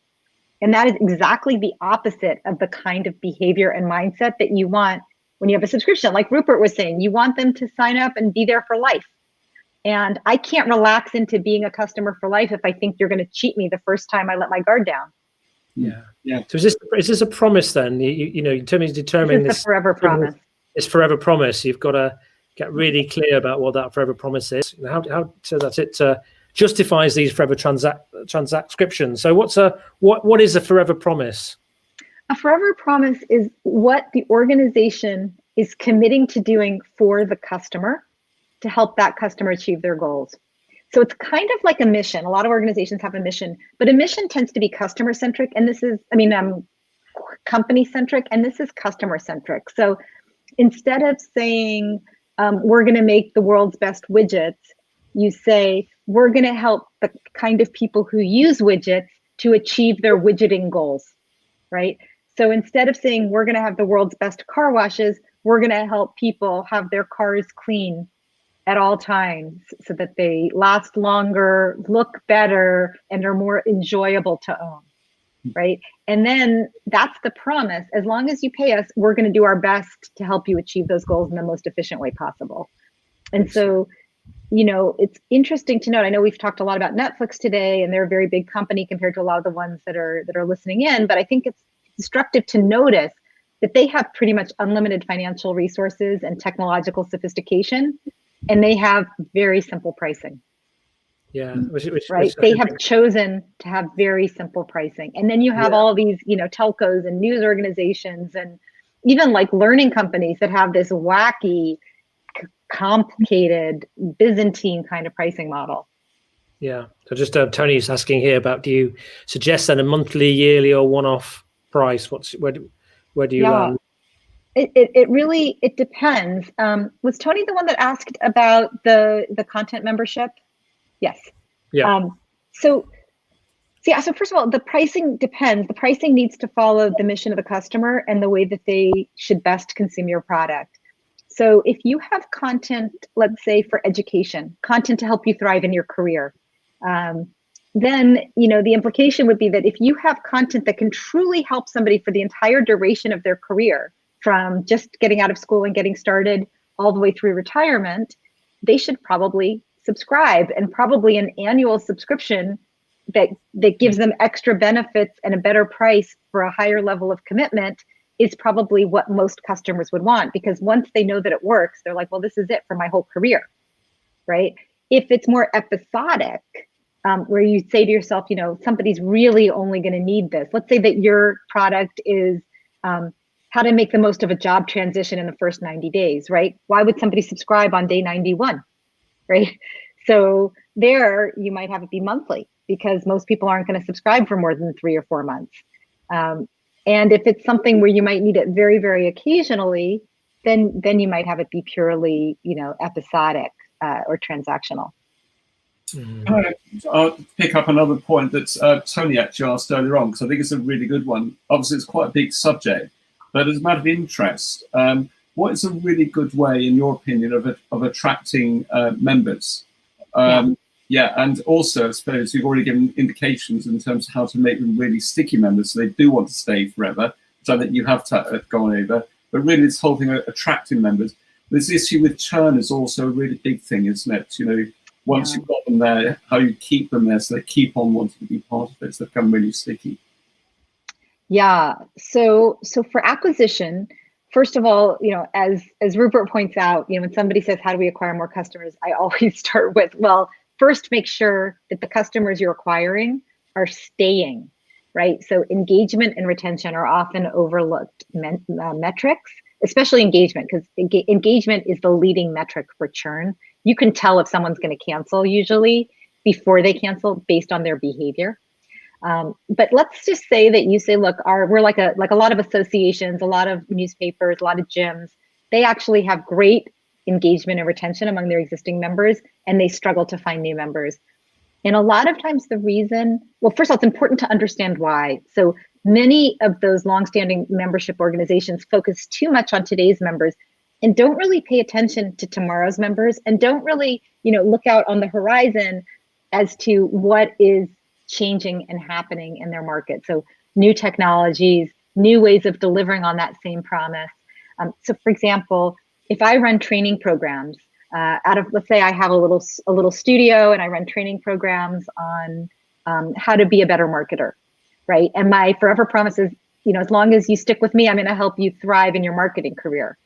And that is exactly the opposite of the kind of behavior and mindset that you want when you have a subscription. Like Rupert was saying, you want them to sign up and be there for life. And I can't relax into being a customer for life if I think you're going to cheat me the first time I let my guard down. Yeah. So is this a promise then? In terms of determining this is a forever promise. It's forever promise. You've got to get really clear about what that forever promise is. How so that it justifies these forever transcriptions. So what is a forever promise? A forever promise is what the organization is committing to doing for the customer to help that customer achieve their goals. So it's kind of like a mission. A lot of organizations have a mission, but a mission tends to be customer centric. And this is, company centric, and this is customer centric. So instead of saying, we're going to make the world's best widgets, you say, we're going to help the kind of people who use widgets to achieve their widgeting goals, right? So instead of saying we're going to have the world's best car washes, we're going to help people have their cars clean at all times so that they last longer, look better, and are more enjoyable to own, right? And then that's the promise. As long as you pay us, we're going to do our best to help you achieve those goals in the most efficient way possible. And so, it's interesting to note, I know we've talked a lot about Netflix today, and they're a very big company compared to a lot of the ones that are listening in, but I think it's instructive to notice that they have pretty much unlimited financial resources and technological sophistication, and they have very simple pricing. Yeah, right. They have chosen to have very simple pricing. And then you have all these, telcos and news organizations and even like learning companies that have this wacky, complicated Byzantine kind of pricing model. Yeah. So just Tony's asking here about, do you suggest then a monthly, yearly, or one-off price? Where do you land? It really depends. Was Tony the one that asked about the content membership? Yes. Yeah. So first of all, the pricing depends. The pricing needs to follow the mission of the customer and the way that they should best consume your product. So if you have content, let's say for education, content to help you thrive in your career, then the implication would be that if you have content that can truly help somebody for the entire duration of their career, from just getting out of school and getting started all the way through retirement, they should probably subscribe, and probably an annual subscription that gives them extra benefits and a better price for a higher level of commitment is probably what most customers would want, because once they know that it works, they're like, well, this is it for my whole career, right? If it's more episodic, where you say to yourself, somebody's really only going to need this. Let's say that your product is how to make the most of a job transition in the first 90 days, right? Why would somebody subscribe on day 91, right? So there you might have it be monthly, because most people aren't going to subscribe for more than 3 or 4 months. And if it's something where you might need it very, very occasionally, then you might have it be purely, episodic or transactional. I'll pick up another point that Tony actually asked earlier on, because I think it's a really good one. Obviously, it's quite a big subject, but as a matter of interest, what is a really good way, in your opinion, of attracting members? And also, I suppose you've already given indications in terms of how to make them really sticky members, so they do want to stay forever, which I think you have gone over. But really, this whole thing of attracting members. This issue with churn is also a really big thing, isn't it? Once you've got them there, how you keep them there so they keep on wanting to be part of it, so they become really sticky. Yeah. So for acquisition, first of all, as Rupert points out, when somebody says, how do we acquire more customers? I always start with, well, first make sure that the customers you're acquiring are staying, right? So engagement and retention are often overlooked metrics, especially engagement, because engagement is the leading metric for churn. You can tell if someone's going to cancel usually before they cancel based on their behavior. But let's just say that you say, look, we're like a lot of associations, a lot of newspapers, a lot of gyms. They actually have great engagement and retention among their existing members, and they struggle to find new members. And a lot of times the reason, well, first of all, it's important to understand why. So many of those longstanding membership organizations focus too much on today's members and don't really pay attention to tomorrow's members, and don't really, look out on the horizon as to what is changing and happening in their market. So new technologies, new ways of delivering on that same promise. So for example, if I run training programs let's say I have a little studio and I run training programs on how to be a better marketer, right? And my forever promise is, as long as you stick with me, I'm going to help you thrive in your marketing career,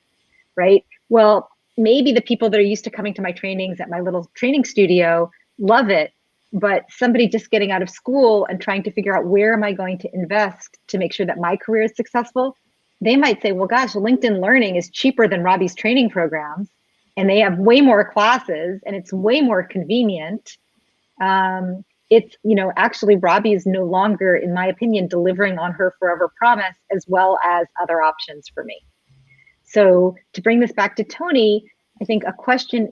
right? Well, maybe the people that are used to coming to my trainings at my little training studio love it, but somebody just getting out of school and trying to figure out where am I going to invest to make sure that my career is successful, they might say, well, gosh, LinkedIn Learning is cheaper than Robbie's training programs, and they have way more classes, and it's way more convenient. It's, actually Robbie is no longer, in my opinion, delivering on her forever promise as well as other options for me. So to bring this back to Tony, I think a question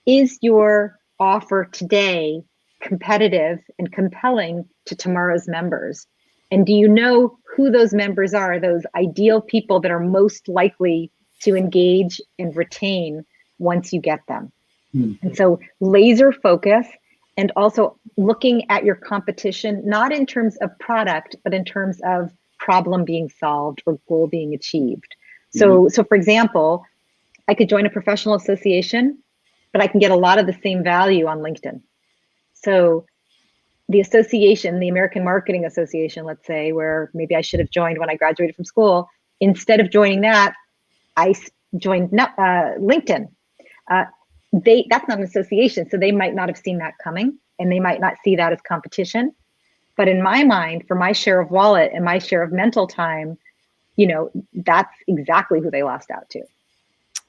is your offer today competitive and compelling to tomorrow's members? And do you know who those members are, those ideal people that are most likely to engage and retain once you get them? Mm-hmm. And so laser focus, and also looking at your competition, not in terms of product, but in terms of problem being solved or goal being achieved. So for example, I could join a professional association, but I can get a lot of the same value on LinkedIn. So the association, the American Marketing Association, let's say, where maybe I should have joined when I graduated from school, instead of joining that, I joined LinkedIn. That's not an association, so they might not have seen that coming, and they might not see that as competition. But in my mind, for my share of wallet and my share of mental time, that's exactly who they lost out to.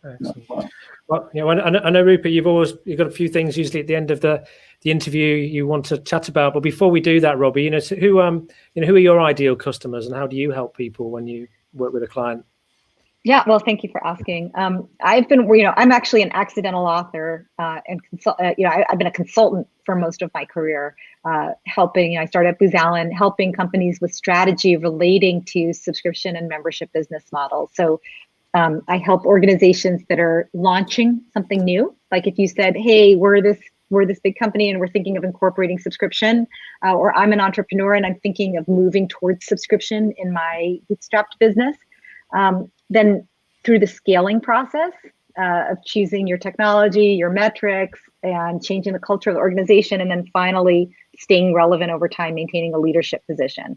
Excellent. Well, I know, Rupert, you've got a few things usually at the end of the interview you want to chat about. But before we do that, Robbie, who are your ideal customers, and how do you help people when you work with a client? Yeah, well, thank you for asking. I've been, I'm actually an accidental author and I've been a consultant for most of my career, helping. I started at Booz Allen, helping companies with strategy relating to subscription and membership business models. So I help organizations that are launching something new. Like if you said, "Hey, we're this big company and we're thinking of incorporating subscription," or I'm an entrepreneur and I'm thinking of moving towards subscription in my bootstrapped business. Then through the scaling process of choosing your technology, your metrics, and changing the culture of the organization, and then finally staying relevant over time, maintaining a leadership position.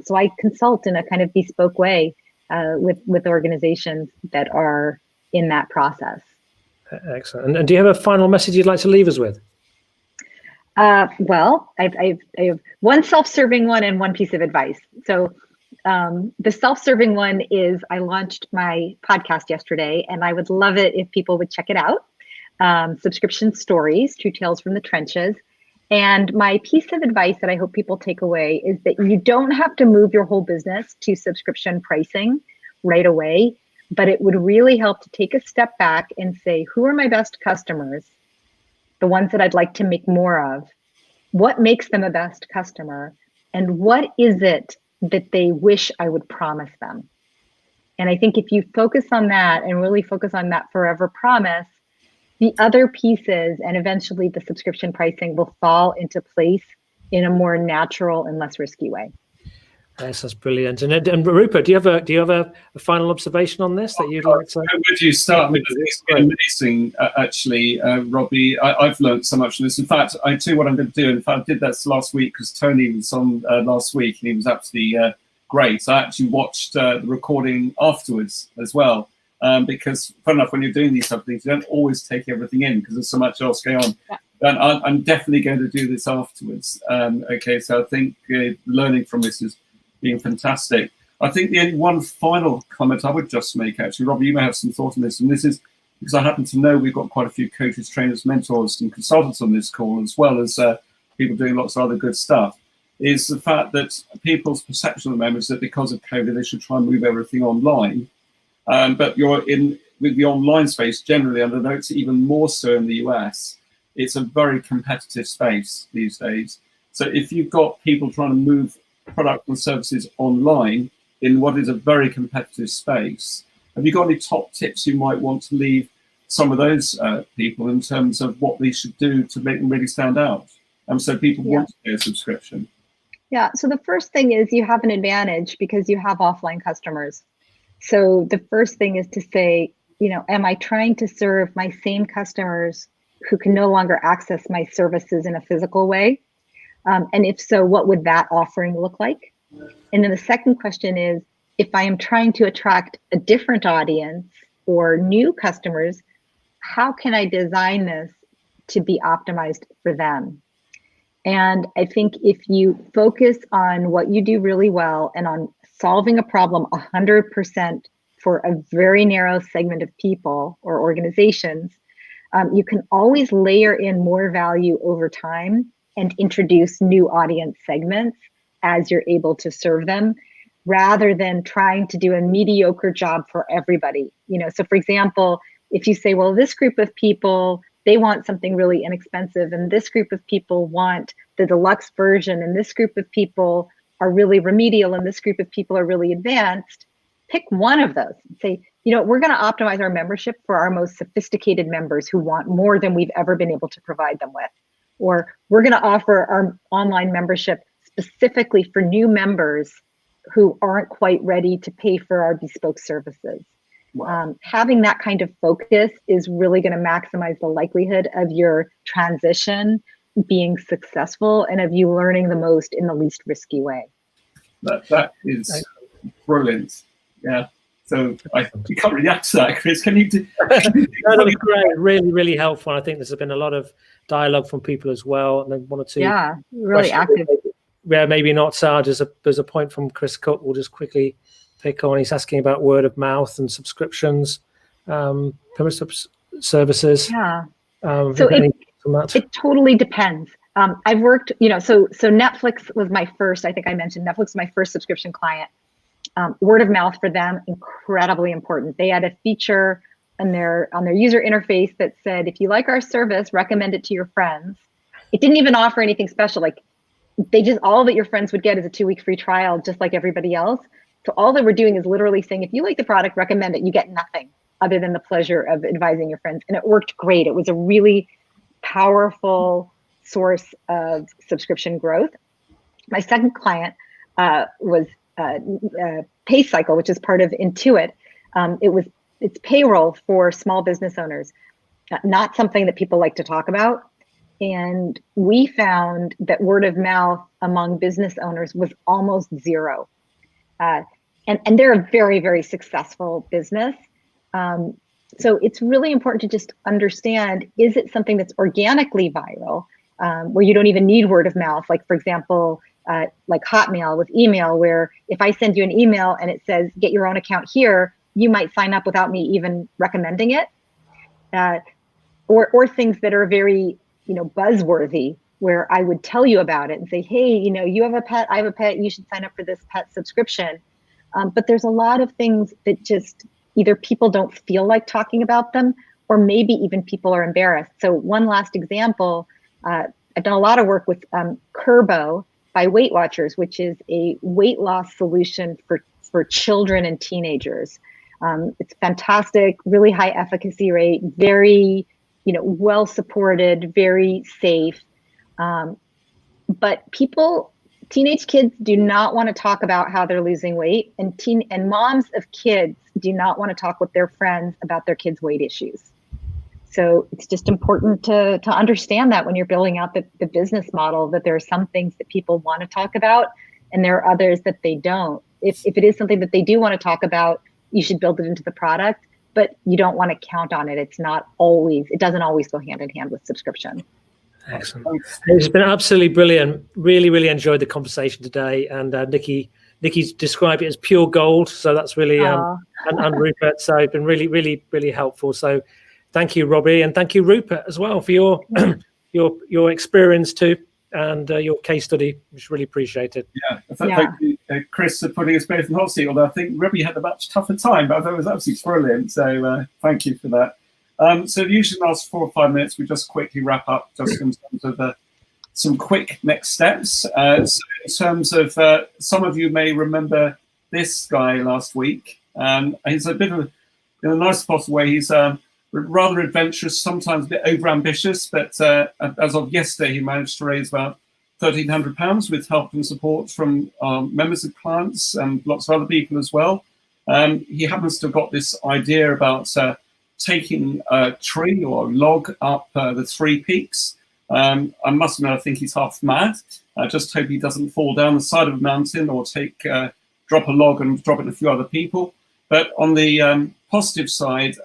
So I consult in a kind of bespoke way with organizations that are in that process. Excellent. And do you have a final message you'd like to leave us with? Well, I have one self-serving one and one piece of advice. So the self-serving one is I launched my podcast yesterday, and I would love it if people would check it out. Subscription Stories, True Tales from the Trenches. And my piece of advice that I hope people take away is that you don't have to move your whole business to subscription pricing right away, but it would really help to take a step back and say, who are my best customers? The ones that I'd like to make more of. What makes them a best customer? And what is it that they wish I would promise them? And I think if you focus on that and really focus on that forever promise, the other pieces and eventually the subscription pricing will fall into place in a more natural and less risky way. Yes, that's brilliant. And Rupert, do you have a final observation on this that you'd like to? Where do you start? It's been amazing, actually, Robbie. I've learned so much from this. In fact, I tell you what I'm going to do. In fact, I did that last week because Tony was on last week and he was absolutely great. I actually watched the recording afterwards as well. Because, fun enough, when you're doing these type of things, you don't always take everything in because there's so much else going on. Yeah. And I'm definitely going to do this afterwards. Okay, so I think learning from this is being fantastic. I think the only one final comment I would just make, actually, Robbie, you may have some thoughts on this, and this is because I happen to know we've got quite a few coaches, trainers, mentors, and consultants on this call, as well as people doing lots of other good stuff, is the fact that people's perception at the moment is that because of COVID, they should try and move everything online. But you're in with the online space generally, and I know it's even more so in the US. It's a very competitive space these days. So if you've got people trying to move product and services online in what is a very competitive space, have you got any top tips you might want to leave some of those people in terms of what they should do to make them really stand out? So people want to pay a subscription. Yeah, so the first thing is you have an advantage because you have offline customers. So the first thing is to say, am I trying to serve my same customers who can no longer access my services in a physical way? And if so, what would that offering look like? And then the second question is, if I am trying to attract a different audience or new customers, how can I design this to be optimized for them? And I think if you focus on what you do really well and on solving a problem 100% for a very narrow segment of people or organizations, you can always layer in more value over time and introduce new audience segments as you're able to serve them, rather than trying to do a mediocre job for everybody. So for example, if you say, well, this group of people, they want something really inexpensive, and this group of people want the deluxe version, and this group of people are really remedial, and this group of people are really advanced, pick one of those. Say, we're going to optimize our membership for our most sophisticated members who want more than we've ever been able to provide them with. Or we're going to offer our online membership specifically for new members who aren't quite ready to pay for our bespoke services. Wow. Having that kind of focus is really going to maximize the likelihood of your transition being successful and of you learning the most in the least risky way. That is brilliant. Yeah. So you can't react to that, Chris. Can you do? That was great. Really, really helpful. I think there's been a lot of dialogue from people as well, and then one or two. Yeah, really active. Yeah, maybe not. There's a point from Chris Cook. We'll just quickly pick on. He's asking about word of mouth and subscriptions, services. Yeah. So it totally depends. I've worked, so Netflix was my first. I think I mentioned Netflix was my first subscription client. Word of mouth for them, incredibly important. They had a feature on their user interface that said, if you like our service, recommend it to your friends. It didn't even offer anything special. Like all that your friends would get is a 2-week free trial, just like everybody else. So all that we're doing is literally saying, if you like the product, recommend it. You get nothing other than the pleasure of advising your friends. And it worked great. It was a really powerful source of subscription growth. My second client was PayCycle, which is part of Intuit. It's payroll for small business owners, not something that people like to talk about. And we found that word of mouth among business owners was almost zero. And they're a very, very successful business. So it's really important to just understand, is it something that's organically viral, where you don't even need word of mouth? Like, for example, like Hotmail with email, where if I send you an email and it says, get your own account here, you might sign up without me even recommending it. Or things that are very, buzzworthy, where I would tell you about it and say, hey, you have a pet, I have a pet, you should sign up for this pet subscription. But there's a lot of things that just either people don't feel like talking about them, or maybe even people are embarrassed. So one last example, I've done a lot of work with Kurbo by Weight Watchers, which is a weight loss solution for children and teenagers. It's fantastic, really high efficacy rate, very, well supported, very safe. But teenage kids do not want to talk about how they're losing weight, and moms of kids do not want to talk with their friends about their kids' weight issues. So it's just important to understand that when you're building out the business model, that there are some things that people want to talk about and there are others that they don't. If it is something that they do want to talk about, you should build it into the product, but you don't want to count on it. It doesn't always go hand in hand with subscription. Excellent. It's been absolutely brilliant. Really, really enjoyed the conversation today. And Nikki's described it as pure gold. So that's really, and Rupert. So it's been really, really, really helpful. So thank you, Robbie. And thank you, Rupert, as well, for your experience too, and your case study, which really appreciated. Thank you, Chris, for putting us both in the hot seat. Although I think Robbie had a much tougher time, but I thought it was absolutely brilliant. So thank you for that. So it usually lasts 4 or 5 minutes. We just quickly wrap up just in terms of some quick next steps. So in terms of, some of you may remember this guy last week. He's a bit of, in a nice possible way, he's rather adventurous, sometimes a bit overambitious, but as of yesterday, he managed to raise about £1,300 with help and support from members of clients and lots of other people as well. He happens to have got this idea about taking a tree or a log up the 3 peaks. I must admit, I think he's half mad. I just hope he doesn't fall down the side of a mountain or drop a log and drop it in a few other people. But on the positive side,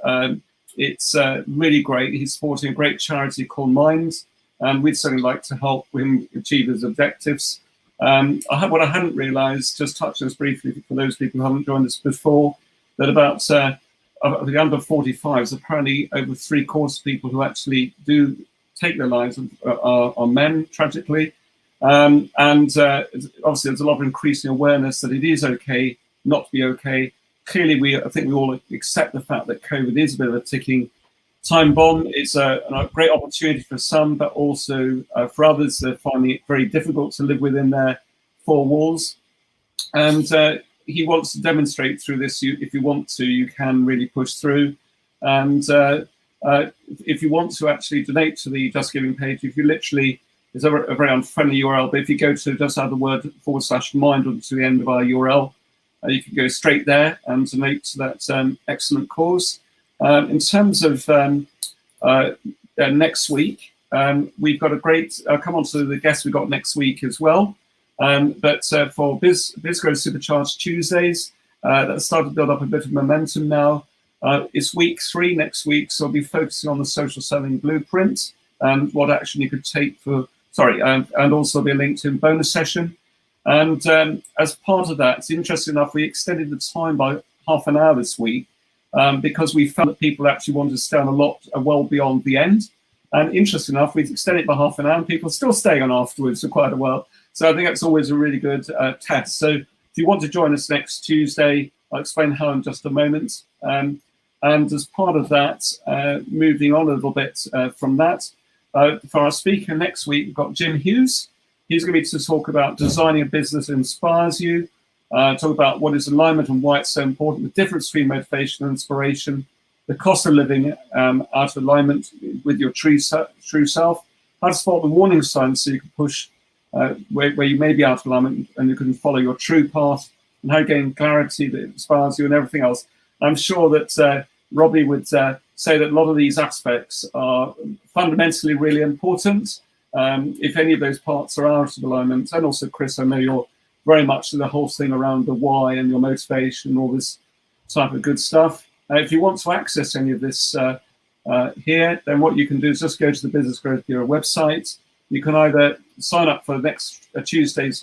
it's really great. He's supporting a great charity called Minds, and we'd certainly like to help him achieve his objectives. What I hadn't realised, just touching this briefly for those people who haven't joined us before, that about the under 45s, apparently over 3/4 of people who actually do take their lives are men, tragically. And obviously there's a lot of increasing awareness that it is okay not to be okay. Clearly, I think we all accept the fact that COVID is a bit of a ticking time bomb. It's a great opportunity for some, but also for others, they're finding it very difficult to live within their 4 walls. And he wants to demonstrate through this, if you want to, you can really push through. And if you want to actually donate to the Just Giving page, if you literally, there's a very unfriendly URL, but if you go to just add the word /mind onto the end of our URL, you can go straight there and donate to that excellent cause. In terms of next week, we've got a great, I'll come on to the guests we've got next week as well. But for BizGrow Supercharged Tuesdays, that's started to build up a bit of momentum now. It's week 3 next week, so I'll be focusing on the social selling blueprint and what action you could take and also be a LinkedIn bonus session. And as part of that, it's interesting enough, we extended the time by half an hour this week because we found that people actually wanted to stay on a lot well beyond the end. And interesting enough, we've extended it by half an hour and people are still staying on afterwards for quite a while. So I think that's always a really good test. So if you want to join us next Tuesday, I'll explain how in just a moment. And as part of that, moving on a little bit from that, for our speaker next week, we've got Jim Hughes. He's going to be to talk about designing a business that inspires you, talk about what is alignment and why it's so important, the difference between motivation and inspiration, the cost of living out of alignment with your true self, how to spot the warning signs so you can push where you may be out of alignment and you can follow your true path, and how to gain clarity that inspires you and everything else. I'm sure that Robbie would say that a lot of these aspects are fundamentally really important. If any of those parts are out of alignment, and also Chris, I know you're very much the whole thing around the why and your motivation, all this type of good stuff. If you want to access any of this here, then what you can do is just go to the Business Growth Bureau website. You can either sign up for the next Thursday's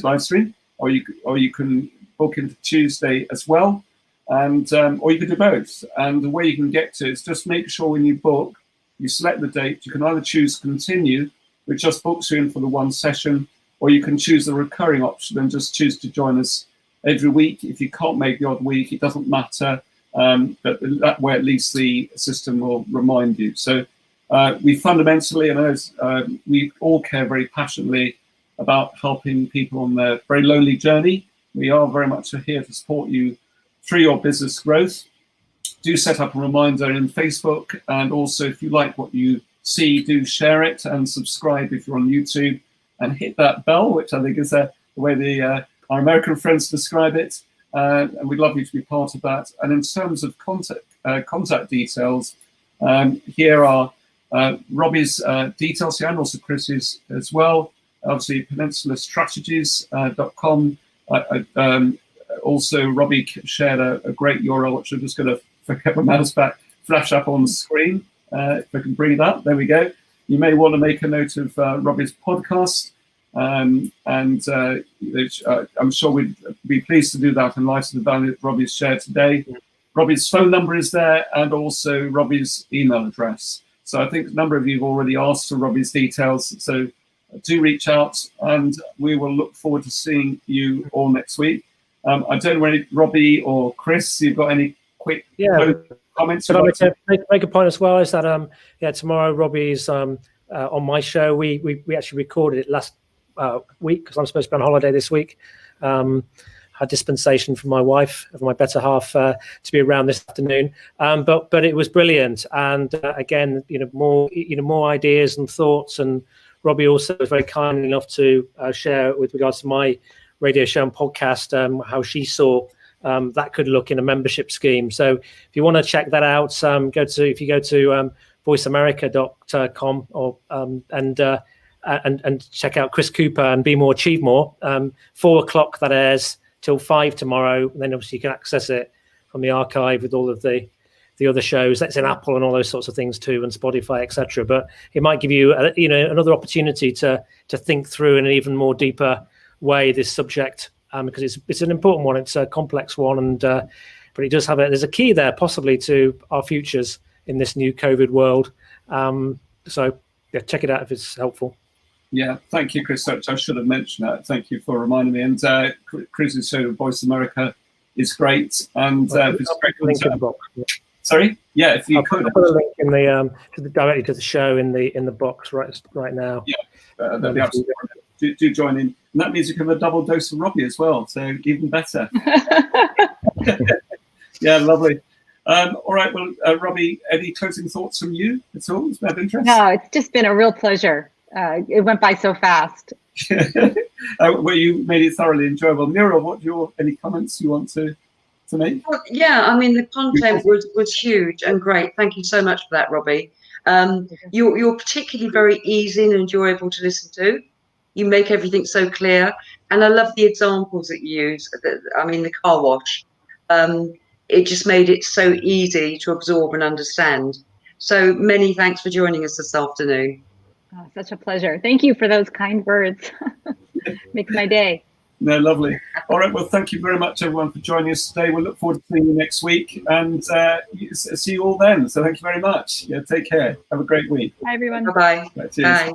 live stream, or you can book into Tuesday as well, and or you can do both. And the way you can get to it is just make sure when you book, you select the date. You can either choose continue, which just books you in for the one session, or you can choose the recurring option and just choose to join us every week. If you can't make the odd week, it doesn't matter, but that way at least the system will remind you. So we fundamentally, and as we all care very passionately about helping people on their very lonely journey. We are very much here to support you through your business growth. Do set up a reminder in Facebook, and also if you like what you see, do share it and subscribe if you're on YouTube, and hit that bell, which I think is the way our American friends describe it. And we'd love you to be part of that. And in terms of contact details, here are Robbie's details here, and also Chris's as well. Obviously, peninsulastrategies.com. Also, Robbie shared a great URL, which I'm just going to forget my mouse back, flash up on the screen. If I can bring it up, there we go. You may want to make a note of Robbie's podcast, and I'm sure we'd be pleased to do that in light of the value that Robbie's shared today. Robbie's phone number is there, and also Robbie's email address. So I think a number of you have already asked for Robbie's details, so do reach out, and we will look forward to seeing you all next week. I don't know, Robbie or Chris, you've got any quick comments? But I'd like to make a point as well, is that tomorrow Robbie's on my show. We actually recorded it last week because I'm supposed to be on holiday this week. Had dispensation from my wife, of my better half, to be around this afternoon. But it was brilliant, and again, more ideas and thoughts. And Robbie also was very kind enough to share with regards to my radio show and podcast how she saw that could look in a membership scheme. So if you want to check that out, go to voiceamerica.com or and check out Chris Cooper and Be More, Achieve More. 4:00 that airs till 5 tomorrow. And then obviously you can access it from the archive with all of the other shows. That's in Apple and all those sorts of things too, and Spotify, etc. But it might give you another opportunity to think through in an even more deeper way this subject, because it's an important one. It's a complex one, and but it does have there's a key there possibly to our futures in this new COVID world. So yeah, check it out if it's helpful. Yeah, thank you, Chris. I should have mentioned that. Thank you for reminding me. And Chris's show of Voice America is great. And link in the box. Sorry, yeah, if you could put a link in the directly to the show in the box right now. Yeah, that'd be absolutely wonderful. Do join in, and that means you can have a double dose of Robbie as well. So even better. Yeah, lovely. All right, well, Robbie, any closing thoughts from you at all? Is that interest? No, it's just been a real pleasure. It went by so fast. Well, you made it thoroughly enjoyable. Muriel, any comments you want to make? Well, yeah, I mean, the content was huge and great. Thank you so much for that, Robbie. You're particularly very easy and enjoyable to listen to. You make everything so clear, and I love the examples that you use. I mean, the car wash. It just made it so easy to absorb and understand. So many thanks for joining us this afternoon. Oh, such a pleasure. Thank you for those kind words. Makes my day. No, lovely. All right, well, thank you very much, everyone, for joining us today. We'll look forward to seeing you next week, and see you all then. So thank you very much. Yeah, take care. Have a great week. Bye, everyone. Bye-bye. Right, cheers. Bye.